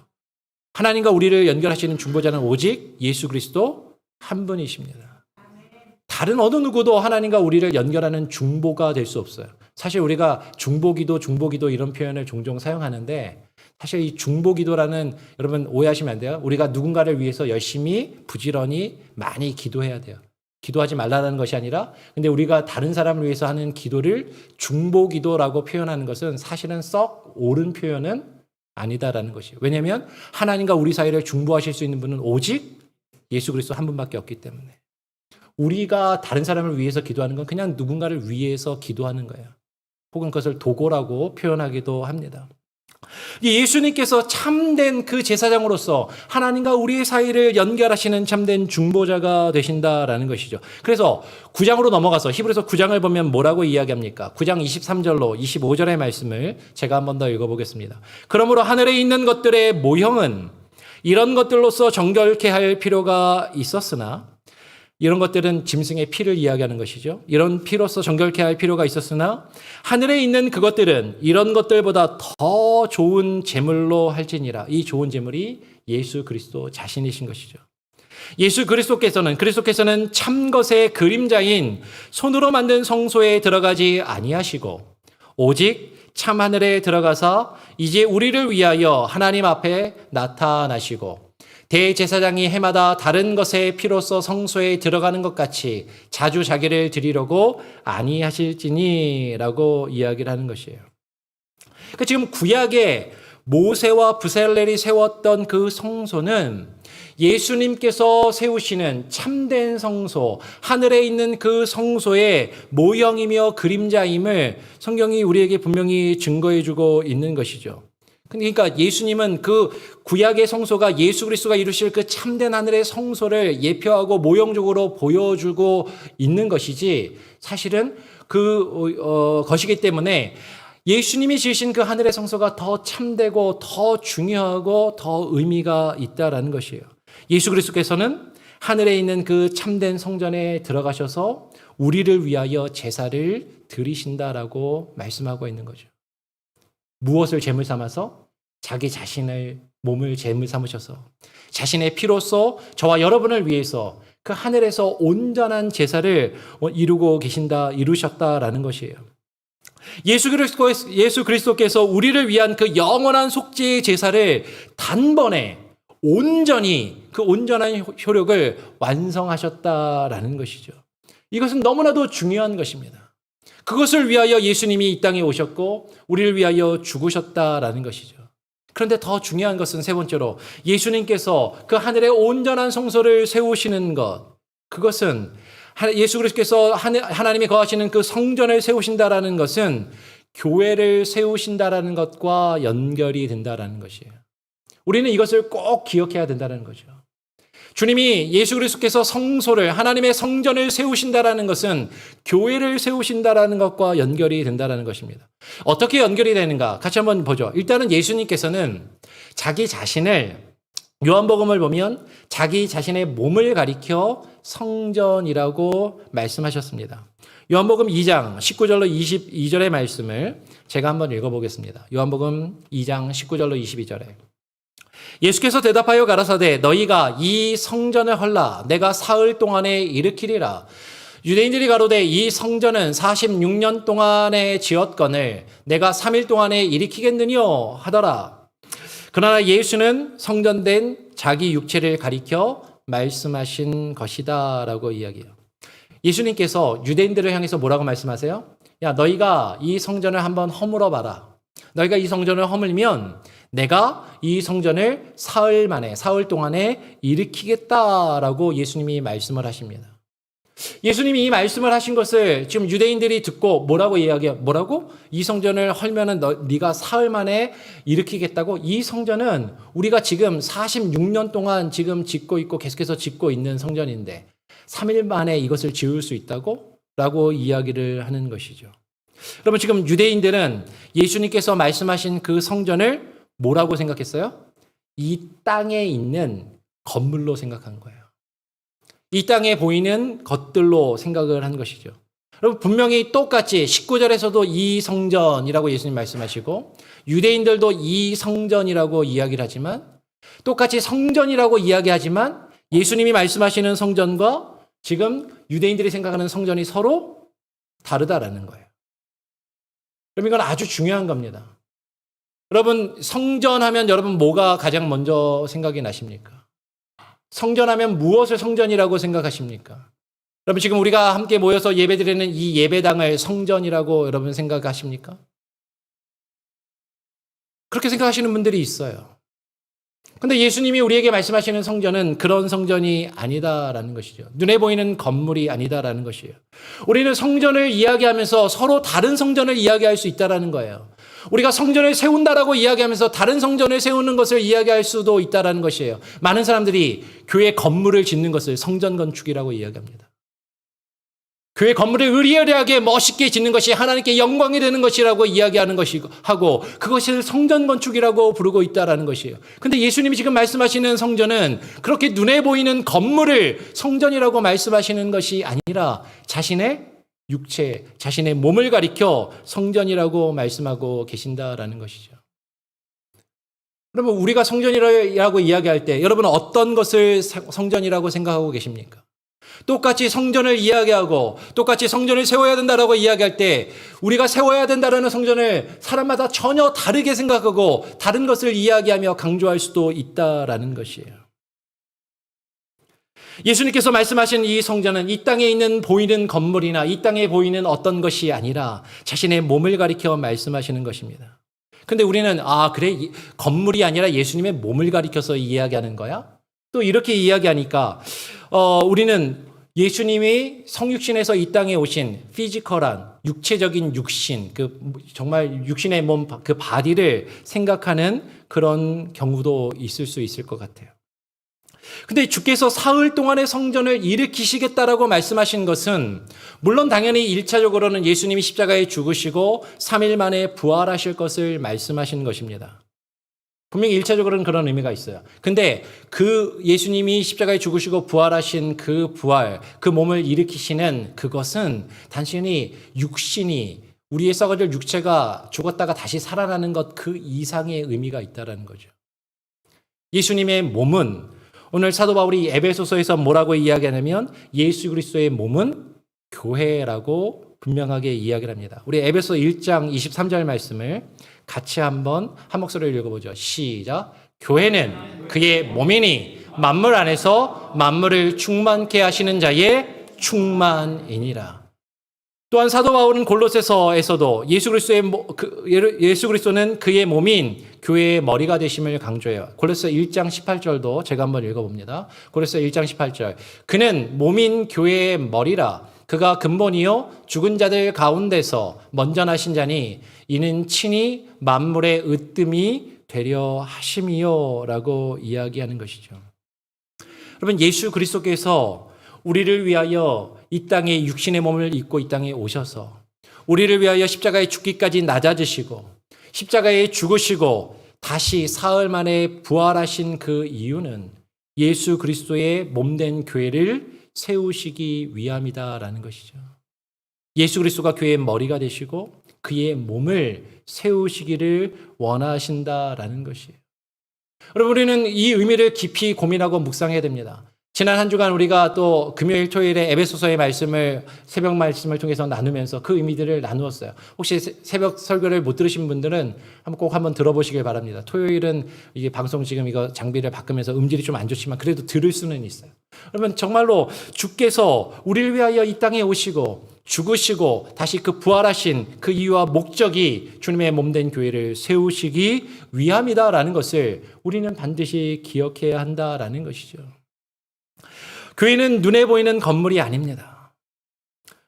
하나님과 우리를 연결하시는 중보자는 오직 예수 그리스도 한 분이십니다. 다른 어느 누구도 하나님과 우리를 연결하는 중보가 될 수 없어요. 사실 우리가 중보기도 이런 표현을 종종 사용하는데 사실 이 중보기도라는 여러분 오해하시면 안 돼요. 우리가 누군가를 위해서 열심히 부지런히 많이 기도해야 돼요. 기도하지 말라는 것이 아니라 근데 우리가 다른 사람을 위해서 하는 기도를 중보기도라고 표현하는 것은 사실은 썩 옳은 표현은 아니다라는 것이에요. 왜냐하면 하나님과 우리 사이를 중보하실 수 있는 분은 오직 예수 그리스도 한 분밖에 없기 때문에 우리가 다른 사람을 위해서 기도하는 건 그냥 누군가를 위해서 기도하는 거예요. 혹은 그것을 도고라고 표현하기도 합니다. 예수님께서 참된 그 제사장으로서 하나님과 우리의 사이를 연결하시는 참된 중보자가 되신다라는 것이죠. 그래서 9장으로 넘어가서 히브리서 9장을 보면 뭐라고 이야기합니까? 9장 23절로 25절의 말씀을 제가 한 번 더 읽어보겠습니다. 그러므로 하늘에 있는 것들의 모형은 이런 것들로서 정결케 할 필요가 있었으나 이런 것들은 짐승의 피를 이야기하는 것이죠. 이런 피로서 정결케 할 필요가 있었으나 하늘에 있는 그것들은 이런 것들보다 더 좋은 제물로 할지니라. 이 좋은 제물이 예수 그리스도 자신이신 것이죠. 예수 그리스도께서는 참것의 그림자인 손으로 만든 성소에 들어가지 아니하시고 오직 참 하늘에 들어가사 이제 우리를 위하여 하나님 앞에 나타나시고 대제사장이 해마다 다른 것의 피로써 성소에 들어가는 것 같이 자주 자기를 드리려고 아니하실지니라고 이야기를 하는 것이에요. 그러니까 지금 구약의 모세와 브셀렐이 세웠던 그 성소는 예수님께서 세우시는 참된 성소, 하늘에 있는 그 성소의 모형이며 그림자임을 성경이 우리에게 분명히 증거해 주고 있는 것이죠. 그러니까 예수님은 그 구약의 성소가 예수 그리스도가 이루실 그 참된 하늘의 성소를 예표하고 모형적으로 보여주고 있는 것이지, 사실은 것이기 때문에 예수님이 지으신 그 하늘의 성소가 더 참되고 더 중요하고 더 의미가 있다라는 것이에요. 예수 그리스도께서는 하늘에 있는 그 참된 성전에 들어가셔서 우리를 위하여 제사를 드리신다라고 말씀하고 있는 거죠. 무엇을 제물 삼아서? 자기 자신을, 몸을 제물 삼으셔서 자신의 피로써 저와 여러분을 위해서 그 하늘에서 온전한 제사를 이루셨다라는 것이에요. 예수 그리스도께서 우리를 위한 그 영원한 속죄의 제사를 단번에 온전히 그 온전한 효력을 완성하셨다라는 것이죠. 이것은 너무나도 중요한 것입니다. 그것을 위하여 예수님이 이 땅에 오셨고 우리를 위하여 죽으셨다라는 것이죠. 그런데 더 중요한 것은 세 번째로 예수님께서 그 하늘의 온전한 성소를 세우시는 것, 그것은 예수 그리스도께서 하나님이 거하시는 그 성전을 세우신다라는 것은 교회를 세우신다라는 것과 연결이 된다라는 것이에요. 우리는 이것을 꼭 기억해야 된다는 거죠. 주님이 예수 그리스도께서 성소를, 하나님의 성전을 세우신다라는 것은 교회를 세우신다라는 것과 연결이 된다라는 것입니다. 어떻게 연결이 되는가? 같이 한번 보죠. 일단은 예수님께서는 자기 자신을, 요한복음을 보면 자기 자신의 몸을 가리켜 성전이라고 말씀하셨습니다. 요한복음 2장 19절로 22절의 말씀을 제가 한번 읽어보겠습니다. 요한복음 2장 19절로 22절에 예수께서 대답하여 가라사대 너희가 이 성전을 헐라 내가 사흘 동안에 일으키리라. 유대인들이 가로되 이 성전은 46년 동안에 지었거늘 내가 3일 동안에 일으키겠느뇨 하더라. 그러나 예수는 성전된 자기 육체를 가리켜 말씀하신 것이다 라고 이야기해요. 예수님께서 유대인들을 향해서 뭐라고 말씀하세요? 야, 너희가 이 성전을 한번 허물어 봐라. 너희가 이 성전을 허물면 내가 이 성전을 사흘 동안에 일으키겠다라고 예수님이 말씀을 하십니다. 예수님이 이 말씀을 하신 것을 지금 유대인들이 듣고 뭐라고 이야기해요? 뭐라고? 이 성전을 헐면은 네가 사흘 만에 일으키겠다고? 이 성전은 우리가 지금 46년 동안 지금 짓고 있고 계속해서 짓고 있는 성전인데 3일 만에 이것을 지을 수 있다고? 라고 이야기를 하는 것이죠. 여러분, 지금 유대인들은 예수님께서 말씀하신 그 성전을 뭐라고 생각했어요? 이 땅에 있는 건물로 생각한 거예요. 이 땅에 보이는 것들로 생각을 한 것이죠. 여러분, 분명히 똑같이 19절에서도 이 성전이라고 예수님 말씀하시고 유대인들도 이 성전이라고 이야기를 하지만 똑같이 성전이라고 이야기하지만 예수님이 말씀하시는 성전과 지금 유대인들이 생각하는 성전이 서로 다르다라는 거예요. 그럼 이건 아주 중요한 겁니다. 여러분, 성전하면 여러분 뭐가 가장 먼저 생각이 나십니까? 성전하면 무엇을 성전이라고 생각하십니까? 여러분, 지금 우리가 함께 모여서 예배드리는 이 예배당을 성전이라고 여러분 생각하십니까? 그렇게 생각하시는 분들이 있어요. 근데 예수님이 우리에게 말씀하시는 성전은 그런 성전이 아니다라는 것이죠. 눈에 보이는 건물이 아니다라는 것이에요. 우리는 성전을 이야기하면서 서로 다른 성전을 이야기할 수 있다라는 거예요. 우리가 성전을 세운다라고 이야기하면서 다른 성전을 세우는 것을 이야기할 수도 있다라는 것이에요. 많은 사람들이 교회 건물을 짓는 것을 성전 건축이라고 이야기합니다. 교회 건물을 의리여리하게 멋있게 짓는 것이 하나님께 영광이 되는 것이라고 이야기하는 것이고 그것을 성전 건축이라고 부르고 있다라는 것이에요. 근데 예수님이 지금 말씀하시는 성전은 그렇게 눈에 보이는 건물을 성전이라고 말씀하시는 것이 아니라 자신의 육체, 자신의 몸을 가리켜 성전이라고 말씀하고 계신다라는 것이죠. 그러면 우리가 성전이라고 이야기할 때 여러분은 어떤 것을 성전이라고 생각하고 계십니까? 똑같이 성전을 이야기하고 똑같이 성전을 세워야 된다라고 이야기할 때 우리가 세워야 된다라는 성전을 사람마다 전혀 다르게 생각하고 다른 것을 이야기하며 강조할 수도 있다라는 것이에요. 예수님께서 말씀하신 이 성전은 이 땅에 있는 보이는 건물이나 이 땅에 보이는 어떤 것이 아니라 자신의 몸을 가리켜 말씀하시는 것입니다. 근데 우리는 그래 건물이 아니라 예수님의 몸을 가리켜서 이야기하는 거야? 또 이렇게 이야기하니까 우리는 예수님이 성육신에서 이 땅에 오신 피지컬한 육체적인 육신, 그 정말 육신의 몸, 그 바디를 생각하는 그런 경우도 있을 수 있을 것 같아요. 근데 주께서 사흘 동안의 성전을 일으키시겠다라고 말씀하신 것은 물론 당연히 1차적으로는 예수님이 십자가에 죽으시고 3일 만에 부활하실 것을 말씀하신 것입니다. 분명히 1차적으로는 그런 의미가 있어요. 근데 그 예수님이 십자가에 죽으시고 부활하신 그 부활, 그 몸을 일으키시는 그것은 단순히 육신이 우리의 썩어질 육체가 죽었다가 다시 살아나는 것 그 이상의 의미가 있다는 거죠. 예수님의 몸은 오늘 사도 바울이 에베소서에서 뭐라고 이야기하냐면 예수 그리스도의 몸은 교회라고 분명하게 이야기를 합니다. 우리 에베소 1장 23절 말씀을 같이 한 목소리로 읽어보죠. 시작. 교회는 그의 몸이니 만물 안에서 만물을 충만케 하시는 자의 충만이니라. 또한 사도 바울은 골로새서에서도 예수 그리스도는 그의 몸인 교회의 머리가 되심을 강조해요. 골로새 1장 18절도 제가 한번 읽어봅니다. 골로새 1장 18절. 그는 몸인 교회의 머리라. 그가 근본이요 죽은 자들 가운데서 먼저 나신 자니 이는 친히 만물의 으뜸이 되려 하심이요 라고 이야기하는 것이죠. 여러분 예수 그리스도께서 우리를 위하여 이 땅에 육신의 몸을 입고 이 땅에 오셔서 우리를 위하여 십자가에 죽기까지 낮아지시고 십자가에 죽으시고 다시 사흘 만에 부활하신 그 이유는 예수 그리스도의 몸된 교회를 세우시기 위함이다라는 것이죠. 예수 그리스도가 교회의 머리가 되시고 그의 몸을 세우시기를 원하신다라는 것이에요. 여러분 우리는 이 의미를 깊이 고민하고 묵상해야 됩니다. 지난 한 주간 우리가 또 금요일 토요일에 에베소서의 말씀을 새벽 말씀을 통해서 나누면서 그 의미들을 나누었어요. 혹시 새벽 설교를 못 들으신 분들은 꼭 한번 들어보시길 바랍니다. 토요일은 이게 방송 지금 이거 장비를 바꾸면서 음질이 좀 안 좋지만 그래도 들을 수는 있어요. 그러면 정말로 주께서 우리를 위하여 이 땅에 오시고 죽으시고 다시 그 부활하신 그 이유와 목적이 주님의 몸된 교회를 세우시기 위함이다라는 것을 우리는 반드시 기억해야 한다라는 것이죠. 교회는 눈에 보이는 건물이 아닙니다.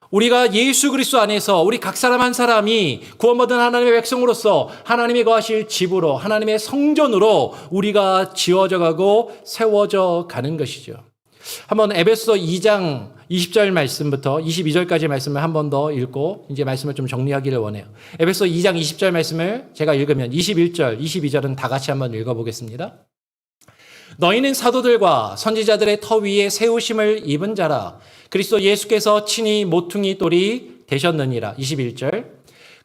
우리가 예수 그리스도 안에서 우리 각 사람 한 사람이 구원받은 하나님의 백성으로서 하나님이 거하실 집으로 하나님의 성전으로 우리가 지어져 가고 세워져 가는 것이죠. 한번 에베소 2장 20절 말씀부터 22절까지 말씀을 한 번 더 읽고 이제 말씀을 좀 정리하기를 원해요. 에베소 2장 20절 말씀을 제가 읽으면 21절, 22절은 다 같이 한번 읽어보겠습니다. 너희는 사도들과 선지자들의 터 위에 세우심을 입은 자라. 그리스도 예수께서 친히 모퉁이 돌이 되셨느니라. 21절.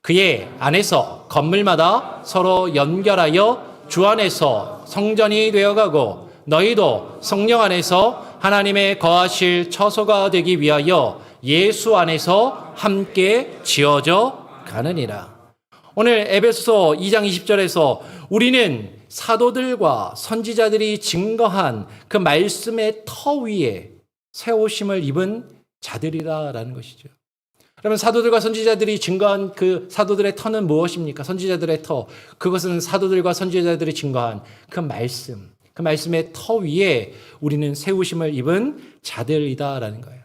그의 안에서 건물마다 서로 연결하여 주 안에서 성전이 되어가고 너희도 성령 안에서 하나님의 거하실 처소가 되기 위하여 예수 안에서 함께 지어져 가느니라. 오늘 에베소 2장 20절에서 우리는 사도들과 선지자들이 증거한 그 말씀의 터 위에 세우심을 입은 자들이라는 것이죠. 그러면 사도들과 선지자들이 증거한 그 사도들의 터는 무엇입니까? 선지자들의 터. 그것은 사도들과 선지자들이 증거한 그 말씀. 그 말씀의 터 위에 우리는 세우심을 입은 자들이다라는 거예요.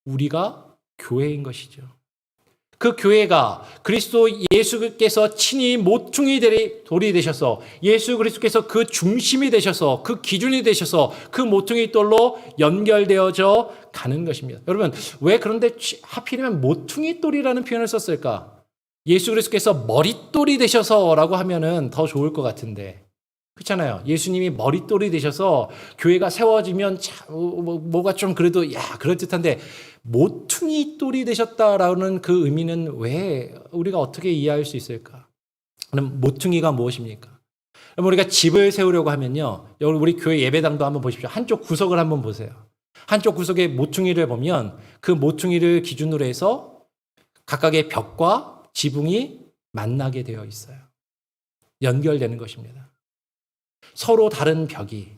우리가 교회인 것이죠. 그 교회가 그리스도 예수께서 친히 모퉁이 돌이 되셔서 예수 그리스도께서 그 중심이 되셔서 그 기준이 되셔서 그 모퉁이 돌로 연결되어져 가는 것입니다. 여러분 왜 그런데 하필이면 모퉁이 돌이라는 표현을 썼을까? 예수 그리스도께서 머릿돌이 되셔서라고 하면은 더 좋을 것 같은데 그렇잖아요. 예수님이 머릿돌이 되셔서 교회가 세워지면 뭐가 좀 그래도 그럴듯한데 모퉁이 돌이 되셨다라는 그 의미는 왜 우리가 어떻게 이해할 수 있을까? 그럼 모퉁이가 무엇입니까? 그럼 우리가 집을 세우려고 하면요. 우리 교회 예배당도 한번 보십시오. 한쪽 구석을 한번 보세요. 한쪽 구석에 모퉁이를 보면 그 모퉁이를 기준으로 해서 각각의 벽과 지붕이 만나게 되어 있어요. 연결되는 것입니다. 서로 다른 벽이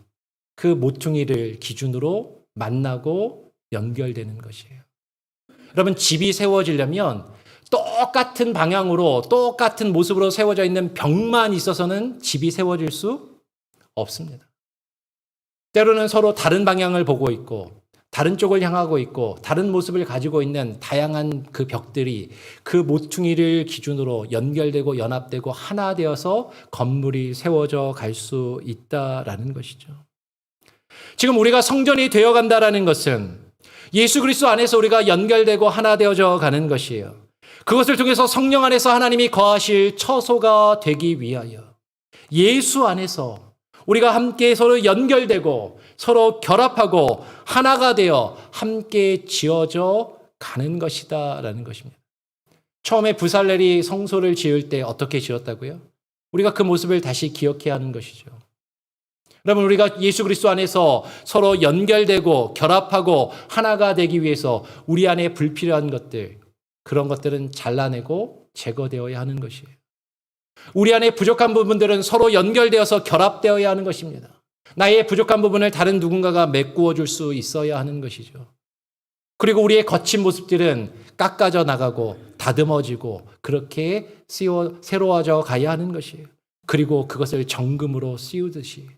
그 모퉁이를 기준으로 만나고 연결되는 것이에요. 여러분 집이 세워지려면 똑같은 방향으로 똑같은 모습으로 세워져 있는 벽만 있어서는 집이 세워질 수 없습니다. 때로는 서로 다른 방향을 보고 있고 다른 쪽을 향하고 있고 다른 모습을 가지고 있는 다양한 그 벽들이 그 모퉁이를 기준으로 연결되고 연합되고 하나 되어서 건물이 세워져 갈 수 있다라는 것이죠. 지금 우리가 성전이 되어간다라는 것은 예수 그리스도 안에서 우리가 연결되고 하나 되어져 가는 것이에요. 그것을 통해서 성령 안에서 하나님이 거하실 처소가 되기 위하여 예수 안에서 우리가 함께 서로 연결되고 서로 결합하고 하나가 되어 함께 지어져 가는 것이다라는 것입니다. 처음에 부살렐이 성소를 지을 때 어떻게 지었다고요? 우리가 그 모습을 다시 기억해야 하는 것이죠. 여러분, 우리가 예수 그리스도 안에서 서로 연결되고 결합하고 하나가 되기 위해서 우리 안에 불필요한 것들, 그런 것들은 잘라내고 제거되어야 하는 것이에요. 우리 안에 부족한 부분들은 서로 연결되어서 결합되어야 하는 것입니다. 나의 부족한 부분을 다른 누군가가 메꾸어 줄 수 있어야 하는 것이죠. 그리고 우리의 거친 모습들은 깎아져 나가고 다듬어지고 그렇게 새로워져 가야 하는 것이에요. 그리고 그것을 정금으로 씌우듯이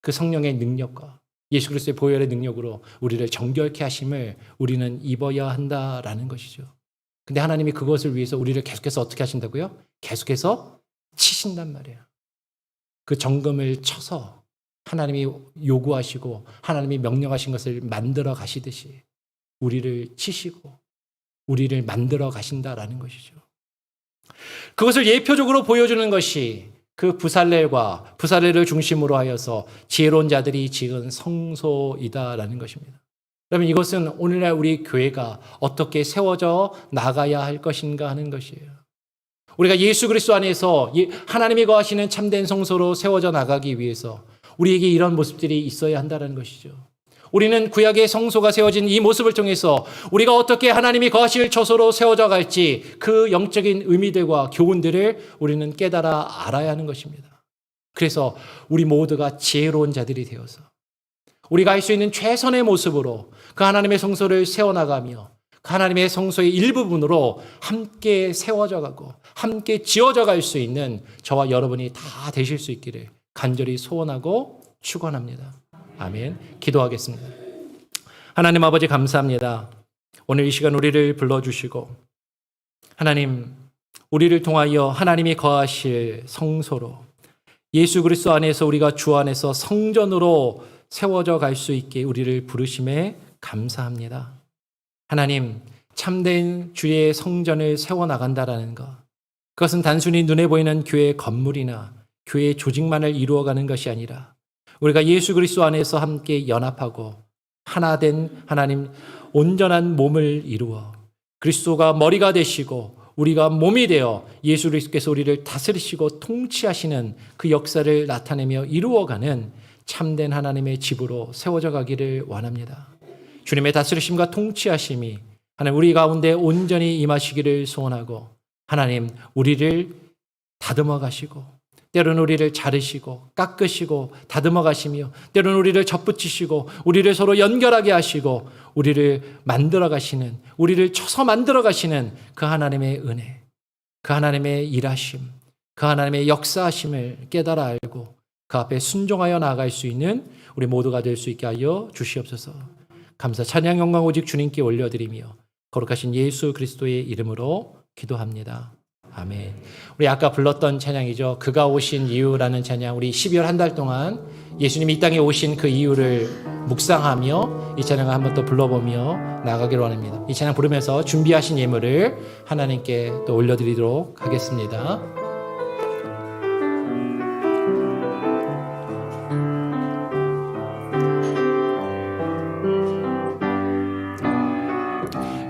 그 성령의 능력과 예수 그리스도의 보혈의 능력으로 우리를 정결케 하심을 우리는 입어야 한다라는 것이죠. 근데 하나님이 그것을 위해서 우리를 계속해서 어떻게 하신다고요? 계속해서 치신단 말이에요. 그 정금을 쳐서 하나님이 요구하시고 하나님이 명령하신 것을 만들어 가시듯이 우리를 치시고 우리를 만들어 가신다라는 것이죠. 그것을 예표적으로 보여주는 것이 그 부살렐을 중심으로 하여서 지혜로운 자들이 지은 성소이다라는 것입니다. 여러분, 이것은 오늘날 우리 교회가 어떻게 세워져 나가야 할 것인가 하는 것이에요. 우리가 예수 그리스도 안에서 하나님이 거하시는 참된 성소로 세워져 나가기 위해서 우리에게 이런 모습들이 있어야 한다는 것이죠. 우리는 구약의 성소가 세워진 이 모습을 통해서 우리가 어떻게 하나님이 거하실 처소로 세워져 갈지 그 영적인 의미들과 교훈들을 우리는 깨달아 알아야 하는 것입니다. 그래서 우리 모두가 지혜로운 자들이 되어서 우리가 할 수 있는 최선의 모습으로 그 하나님의 성소를 세워나가며 그 하나님의 성소의 일부분으로 함께 세워져 가고 함께 지어져 갈 수 있는 저와 여러분이 다 되실 수 있기를 간절히 소원하고 축원합니다. 아멘. 기도하겠습니다. 하나님 아버지 감사합니다. 오늘 이 시간 우리를 불러주시고 하나님 우리를 통하여 하나님이 거하실 성소로 예수 그리스도 안에서 우리가 주 안에서 성전으로 세워져 갈 수 있게 우리를 부르심에 감사합니다. 하나님 참된 주의 성전을 세워나간다라는 것, 그것은 단순히 눈에 보이는 교회 건물이나 교회 조직만을 이루어가는 것이 아니라 우리가 예수 그리스도 안에서 함께 연합하고 하나 된 하나님 온전한 몸을 이루어 그리스도가 머리가 되시고 우리가 몸이 되어 예수 그리스도께서 우리를 다스리시고 통치하시는 그 역사를 나타내며 이루어가는 참된 하나님의 집으로 세워져 가기를 원합니다. 주님의 다스리심과 통치하심이 하나님 우리 가운데 온전히 임하시기를 소원하고 하나님 우리를 다듬어 가시고 때로는 우리를 자르시고 깎으시고 다듬어 가시며 때로는 우리를 접붙이시고 우리를 서로 연결하게 하시고 우리를 만들어 가시는 우리를 쳐서 만들어 가시는 그 하나님의 은혜, 그 하나님의 일하심, 그 하나님의 역사하심을 깨달아 알고 그 앞에 순종하여 나아갈 수 있는 우리 모두가 될 수 있게 하여 주시옵소서. 감사 찬양 영광 오직 주님께 올려드리며 거룩하신 예수 그리스도의 이름으로 기도합니다. 아멘. 우리 아까 불렀던 찬양이죠. 그가 오신 이유라는 찬양. 우리 12월 한 달 동안 예수님이 이 땅에 오신 그 이유를 묵상하며 이 찬양을 한번 또 불러보며 나가기로 합니다. 이 찬양 부르면서 준비하신 예물을 하나님께 또 올려드리도록 하겠습니다.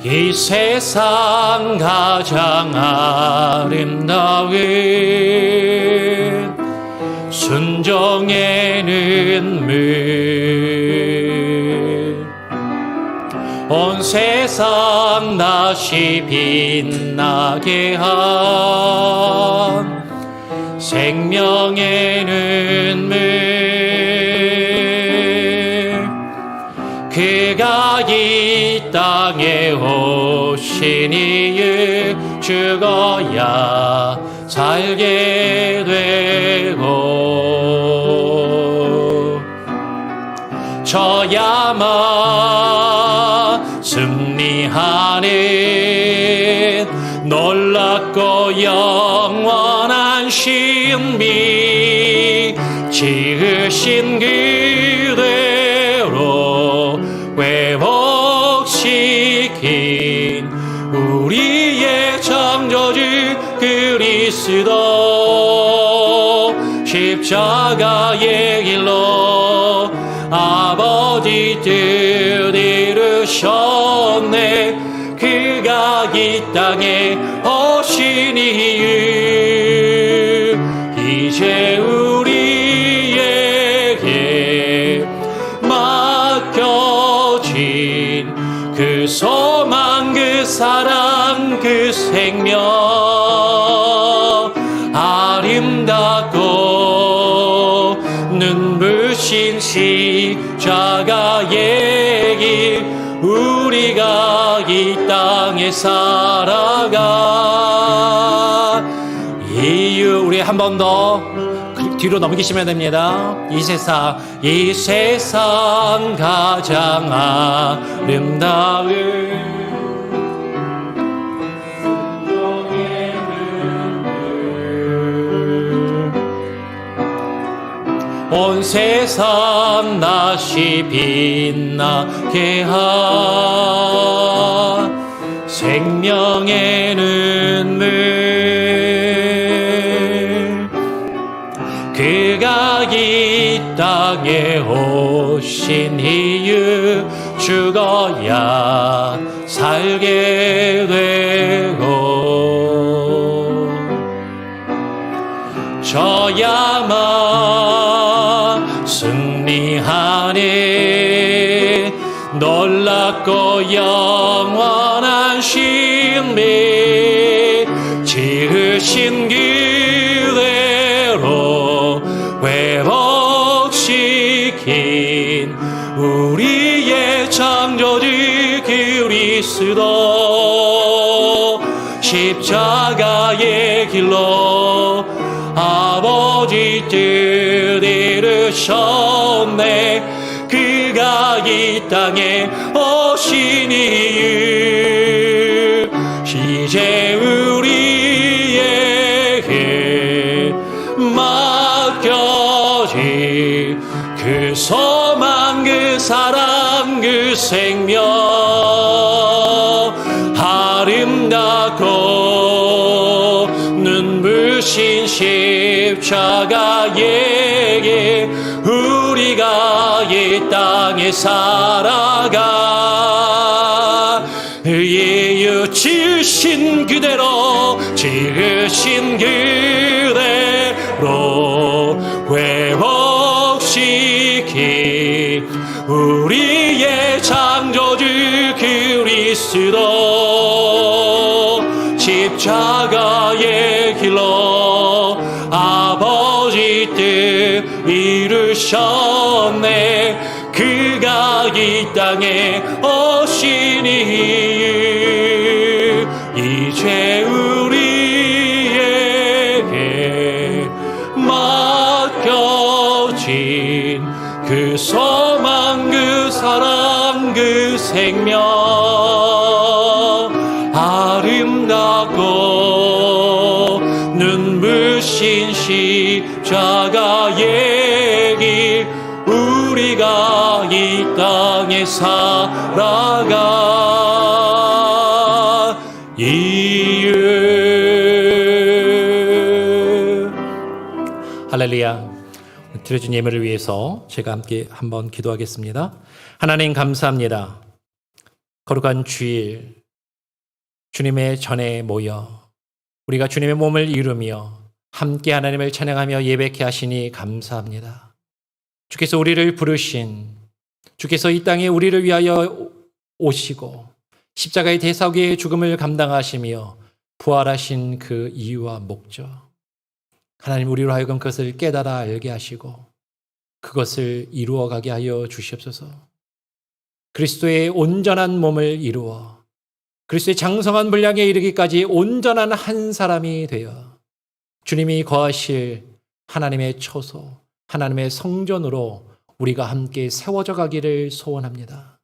이 세상 가장 아름다운 순종의 눈물 온 세상 다시 빛나게 한 생명의 눈물 그가 이 땅에 오신 이유 죽어야 살게 되고 저야만 승리하는 놀랍고 영원한 신비 지으신 그대로 회복시킨 우리의 창조주 그리스도 십자가의 길로 아버지 뜻 이루셨네 그가 이 땅에 오신 이유 이제 우리에게 맡겨진 그 소망 그 사랑 그 생명 아름답고 눈부신 십자가의 길 우리가 이 땅에 살아가 이유 우리 한 번 더 뒤로 넘기시면 됩니다. 이 세상 가장 아름다운 온 세상 다시 빛나게 한 생명의 눈물 그가 이 땅에 오신 이유 죽어야 살게 되고 저야만 승리하는 놀랍고 영원한 신비 지으신 그대로 회복시킨 우리의 창조주 그리스도 십자가의 길로 아버지 뜻 이루셨네 그가 이 땅에 오신 이유 이제 우리에게 맡겨진 그 소망 그 사랑 그 생명 아름답고 눈부신 십자가의 길 우리가 이 땅에 살아가 이유 지으신 그대로 지으신 그대로 회복시킨 우리의 창조주 그리스도 십자가의 길로 아버지 뜻 이루셨네 그가 이 땅에 오신 이유 이제 우리에게 맡겨진 그 소망 그 사랑 그 생명 아름답고 눈부신 십자가의 길 우리가 이 땅에 살아가 이유 할렐루야. 드려진 예물을 위해서 제가 함께 한번 기도하겠습니다. 하나님 감사합니다. 거룩한 주일 주님의 전에 모여 우리가 주님의 몸을 이루며 함께 하나님을 찬양하며 예배케 하시니 감사합니다. 주께서 우리를 부르신 주께서 이 땅에 우리를 위하여 오시고 십자가의 대사기의 죽음을 감당하시며 부활하신 그 이유와 목적 하나님 우리로 하여금 그것을 깨달아 알게 하시고 그것을 이루어가게 하여 주시옵소서. 그리스도의 온전한 몸을 이루어 그리스도의 장성한 분량에 이르기까지 온전한 한 사람이 되어 주님이 거하실 하나님의 처소, 하나님의 성전으로 우리가 함께 세워져 가기를 소원합니다.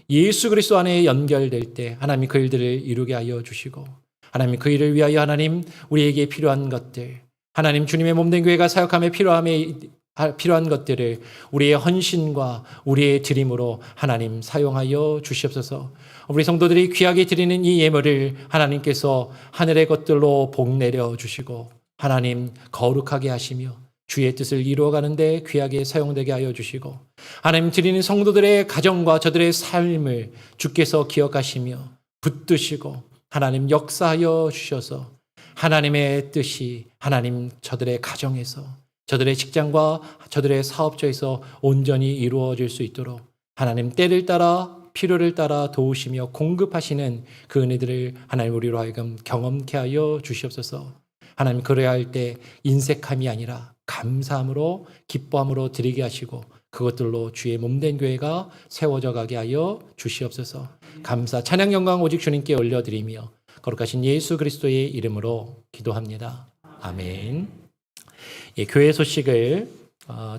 예수 그리스도 안에 연결될 때 하나님 그 일들을 이루게 하여 주시고, 하나님 그 일을 위하여 하나님 우리에게 필요한 것들, 하나님 주님의 몸된 교회가 사역함에 필요한 것들을 우리의 헌신과 우리의 드림으로 하나님 사용하여 주시옵소서. 우리 성도들이 귀하게 드리는 이 예물을 하나님께서 하늘의 것들로 복 내려 주시고 하나님 거룩하게 하시며 주의 뜻을 이루어가는데 귀하게 사용되게 하여 주시고, 하나님 드리는 성도들의 가정과 저들의 삶을 주께서 기억하시며 붙드시고 하나님 역사하여 주셔서 하나님의 뜻이 하나님 저들의 가정에서, 저들의 직장과 저들의 사업처에서 온전히 이루어질 수 있도록 하나님 때를 따라 필요를 따라 도우시며 공급하시는 그 은혜들을 하나님 우리로 하여금 경험케 하여 주시옵소서. 하나님 그래야 할 때 인색함이 아니라 감사함으로 기뻐함으로 드리게 하시고 그것들로 주의 몸된 교회가 세워져 가게 하여 주시옵소서. 감사 찬양 영광 오직 주님께 올려드리며 거룩하신 예수 그리스도의 이름으로 기도합니다. 아멘. 예, 교회 소식을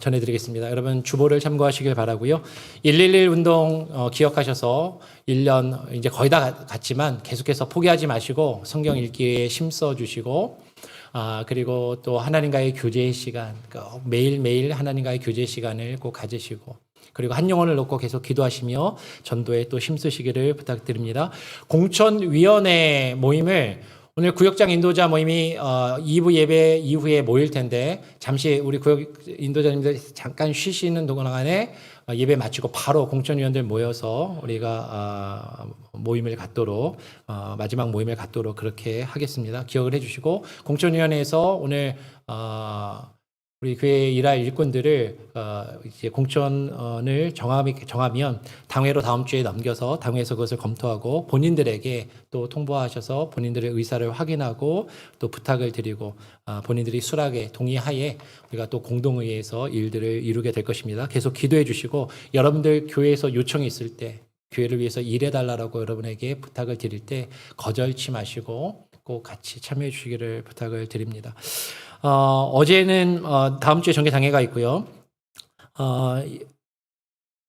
전해드리겠습니다. 여러분 주보를 참고하시길 바라고요. 111 운동 기억하셔서 1년 이제 거의 다 갔지만 계속해서 포기하지 마시고 성경 읽기에 힘써주시고, 그리고 또 하나님과의 교제 시간, 매일매일 하나님과의 교제 시간을 꼭 가지시고, 그리고 한 영혼을 놓고 계속 기도하시며 전도에 또 힘쓰시기를 부탁드립니다. 공천위원회 모임을 오늘 구역장 인도자 모임이 2부 예배 이후에 모일 텐데 잠시 우리 구역 인도자님들 잠깐 쉬시는 동안에 예배 마치고 바로 공천위원들 모여서 우리가 모임을 갖도록 마지막 모임을 갖도록 그렇게 하겠습니다. 기억을 해주시고, 공천위원회에서 오늘 우리 교회 일할 일꾼들을 이제 공천을 정하면 당회로 다음 주에 넘겨서 당회에서 그것을 검토하고 본인들에게 또 통보하셔서 본인들의 의사를 확인하고 또 부탁을 드리고 본인들이 수락에 동의하에 우리가 또 공동의회에서 일들을 이루게 될 것입니다. 계속 기도해 주시고, 여러분들 교회에서 요청이 있을 때 교회를 위해서 일해달라고 여러분에게 부탁을 드릴 때 거절치 마시고 꼭 같이 참여해 주시기를 부탁을 드립니다. 어제는 다음 주에 전개당회가 있고요. 12월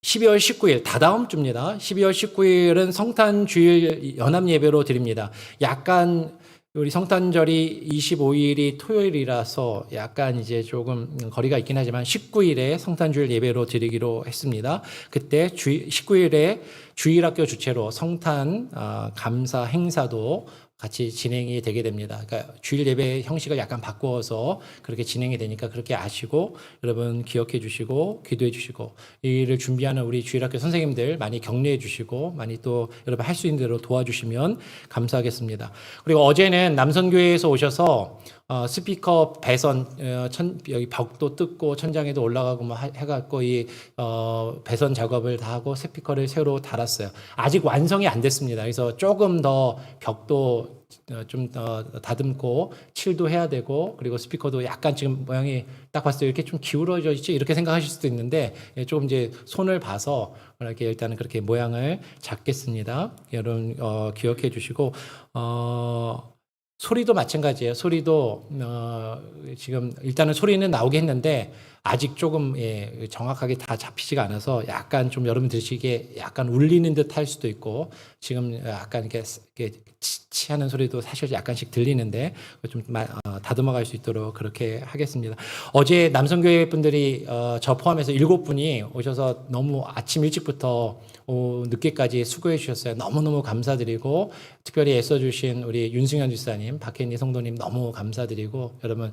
19일 다다음 주입니다. 12월 19일은 성탄주일 연합예배로 드립니다. 약간 우리 성탄절이 25일이 토요일이라서 약간 이제 조금 거리가 있긴 하지만 19일에 성탄주일 예배로 드리기로 했습니다. 그때 19일에 주일학교 주최로 성탄 감사 행사도 같이 진행이 되게 됩니다. 그러니까 주일 예배 형식을 약간 바꾸어서 그렇게 진행이 되니까 그렇게 아시고 여러분 기억해 주시고 기도해 주시고, 이 일을 준비하는 우리 주일학교 선생님들 많이 격려해 주시고 많이 또 여러분 할 수 있는 대로 도와주시면 감사하겠습니다. 그리고 어제는 남선교회에서 오셔서 스피커 배선 여기 벽도 뜯고 천장에도 올라가고 뭐 해갖고 이 배선 작업을 다 하고 스피커를 새로 달았어요. 아직 완성이 안 됐습니다. 그래서 조금 더 벽도 좀 다듬고 칠도 해야 되고, 그리고 스피커도 약간 지금 모양이 딱 봤을 때 이렇게 좀 기울어져 있지 이렇게 생각하실 수도 있는데 조금 이제 손을 봐서 이렇게 일단은 그렇게 모양을 잡겠습니다. 여러분 기억해 주시고, 소리도 마찬가지예요. 소리도 지금 일단은 소리는 나오게 했는데 아직 조금 정확하게 다 잡히지가 않아서 약간 좀 여러분 들으시기에 약간 울리는 듯 할 수도 있고, 지금 약간 이렇게 치치하는 소리도 사실 약간씩 들리는데 좀 다듬어 갈 수 있도록 그렇게 하겠습니다. 어제 남성교회 분들이 저 포함해서 7분이 오셔서 너무 아침 일찍부터 늦게까지 수고해 주셨어요. 너무너무 감사드리고, 특별히 애써주신 우리 윤승현 집사님, 박혜니 성도님 너무 감사드리고, 여러분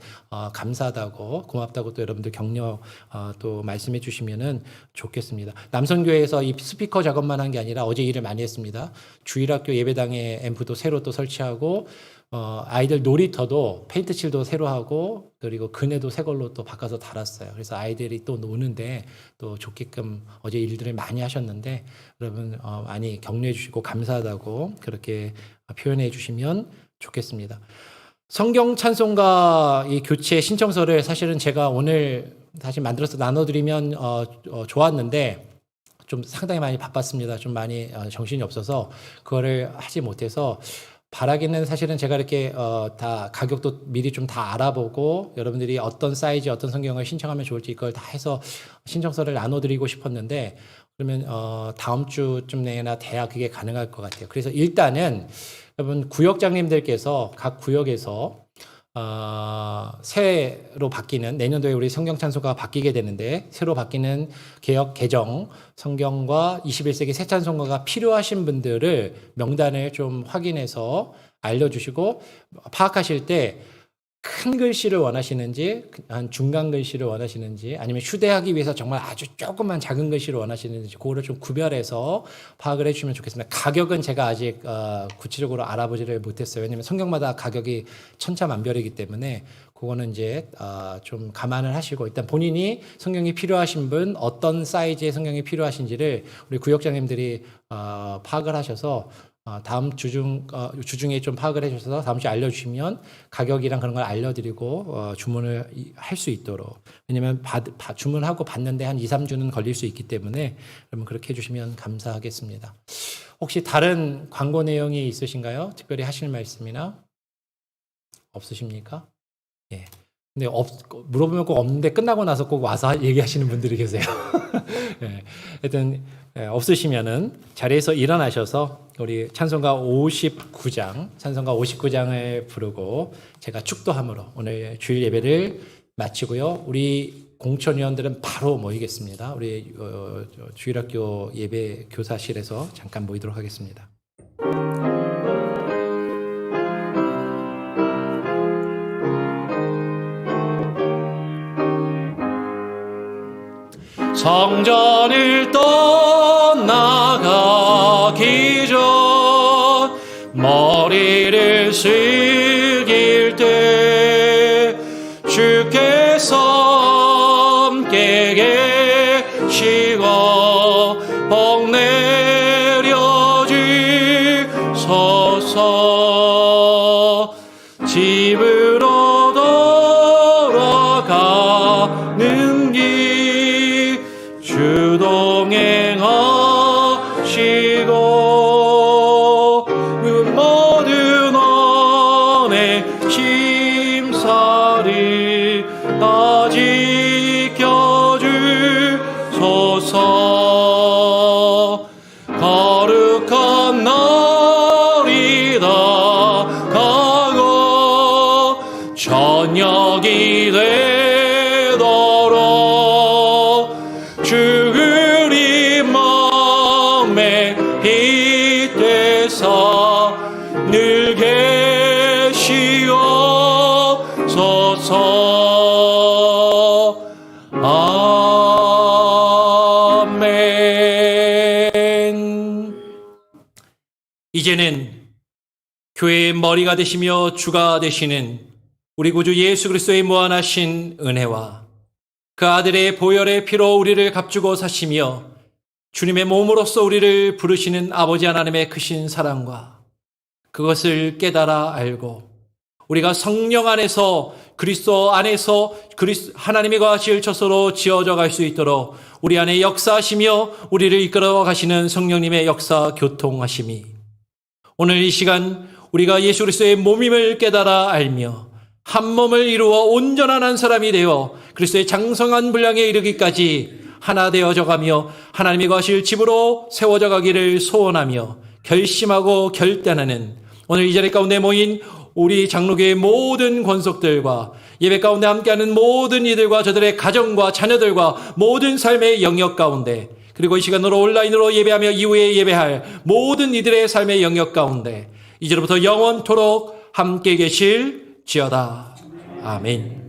감사하다고 고맙다고 또 여러분들 격려 또 말씀해 주시면은 좋겠습니다. 남성교회에서 이 스피커 작업만 한 게 아니라 어제 일을 많이 했습니다. 주일학교 예배당에 앰프도 새로 또 설치하고, 아이들 놀이터도 페인트 칠도 새로 하고, 그리고 그네도 새 걸로 또 바꿔서 달았어요. 그래서 아이들이 또 노는데 또 좋게끔 어제 일들을 많이 하셨는데 여러분 많이 격려해 주시고 감사하다고 그렇게 표현해 주시면 좋겠습니다. 성경 찬송가 이 교체 신청서를 사실은 제가 오늘 다시 만들어서 나눠드리면 좋았는데, 좀 상당히 많이 바빴습니다. 좀 많이 정신이 없어서 그거를 하지 못해서 바라기는 사실은 제가 이렇게 다 가격도 미리 좀 다 알아보고 여러분들이 어떤 사이즈 어떤 성경을 신청하면 좋을지 이걸 다 해서 신청서를 나눠드리고 싶었는데 그러면 다음 주쯤 내나 돼야 그게 가능할 것 같아요. 그래서 일단은 여러분 구역장님들께서 각 구역에서 새로 바뀌는 내년도에 우리 성경 찬송가가 바뀌게 되는데 새로 바뀌는 개역 개정 성경과 21세기 새 찬송가가 필요하신 분들을 명단을 좀 확인해서 알려주시고 파악하실 때 큰 글씨를 원하시는지 한 중간 글씨를 원하시는지 아니면 휴대하기 위해서 정말 아주 조금만 작은 글씨를 원하시는지 그거를 좀 구별해서 파악을 해주시면 좋겠습니다. 가격은 제가 아직 구체적으로 알아보지를 못했어요. 왜냐하면 성경마다 가격이 천차만별이기 때문에 그거는 이제 좀 감안을 하시고 일단 본인이 성경이 필요하신 분 어떤 사이즈의 성경이 필요하신지를 우리 구역장님들이 파악을 하셔서 다음 주중에 좀 파악을 해주셔서 다음 주에 알려주시면 가격이랑 그런 걸 알려드리고 주문을 할 수 있도록 왜냐면 주문하고 받는데 한 2, 3주는 걸릴 수 있기 때문에 그러면 그렇게 해주시면 감사하겠습니다. 혹시 다른 광고 내용이 있으신가요? 특별히 하실 말씀이나 없으십니까? 예. 근데 물어보면 꼭 없는데 끝나고 나서 꼭 와서 얘기하시는 분들이 계세요. 예. 하여튼 없으시면은 자리에서 일어나셔서 우리 찬송가 59장을 부르고 제가 축도함으로 오늘 주일 예배를 마치고요. 우리 공천위원들은 바로 모이겠습니다. 우리 주일학교 예배 교사실에서 잠깐 모이도록 하겠습니다. 성전을 떠나가기 전 머리를 숙일 때 주께서 함께 계시고 복 내려 주소서. 집으로 돌아가는 길 주 동행하시고 그 모든 언행 심사를 다 지켜주소서. 거룩한 날이 다가고 저녁이 되도록 주 그리 마음에 빛되사 늘 계시옵소서. 아멘. 이제는 교회의 머리가 되시며 주가 되시는 우리 구주 예수 그리스도의 무한하신 은혜와 그 아들의 보혈의 피로 우리를 값주고 사시며 주님의 몸으로써 우리를 부르시는 아버지 하나님의 크신 사랑과 그것을 깨달아 알고 우리가 성령 안에서 그리스도 안에서 하나님과 같이 일처소로 지어져 갈 수 있도록 우리 안에 역사하시며 우리를 이끌어 가시는 성령님의 역사 교통하심이 오늘 이 시간 우리가 예수 그리스도의 몸임을 깨달아 알며 한 몸을 이루어 온전한 한 사람이 되어 그리스도의 장성한 분량에 이르기까지 하나 되어져 가며 하나님이 거하실 집으로 세워져 가기를 소원하며 결심하고 결단하는 오늘 이 자리 가운데 모인 우리 장로교의 모든 권속들과 예배 가운데 함께하는 모든 이들과 저들의 가정과 자녀들과 모든 삶의 영역 가운데 그리고 이 시간으로 온라인으로 예배하며 이후에 예배할 모든 이들의 삶의 영역 가운데 이제로부터 영원토록 함께 계실지어다. 아멘.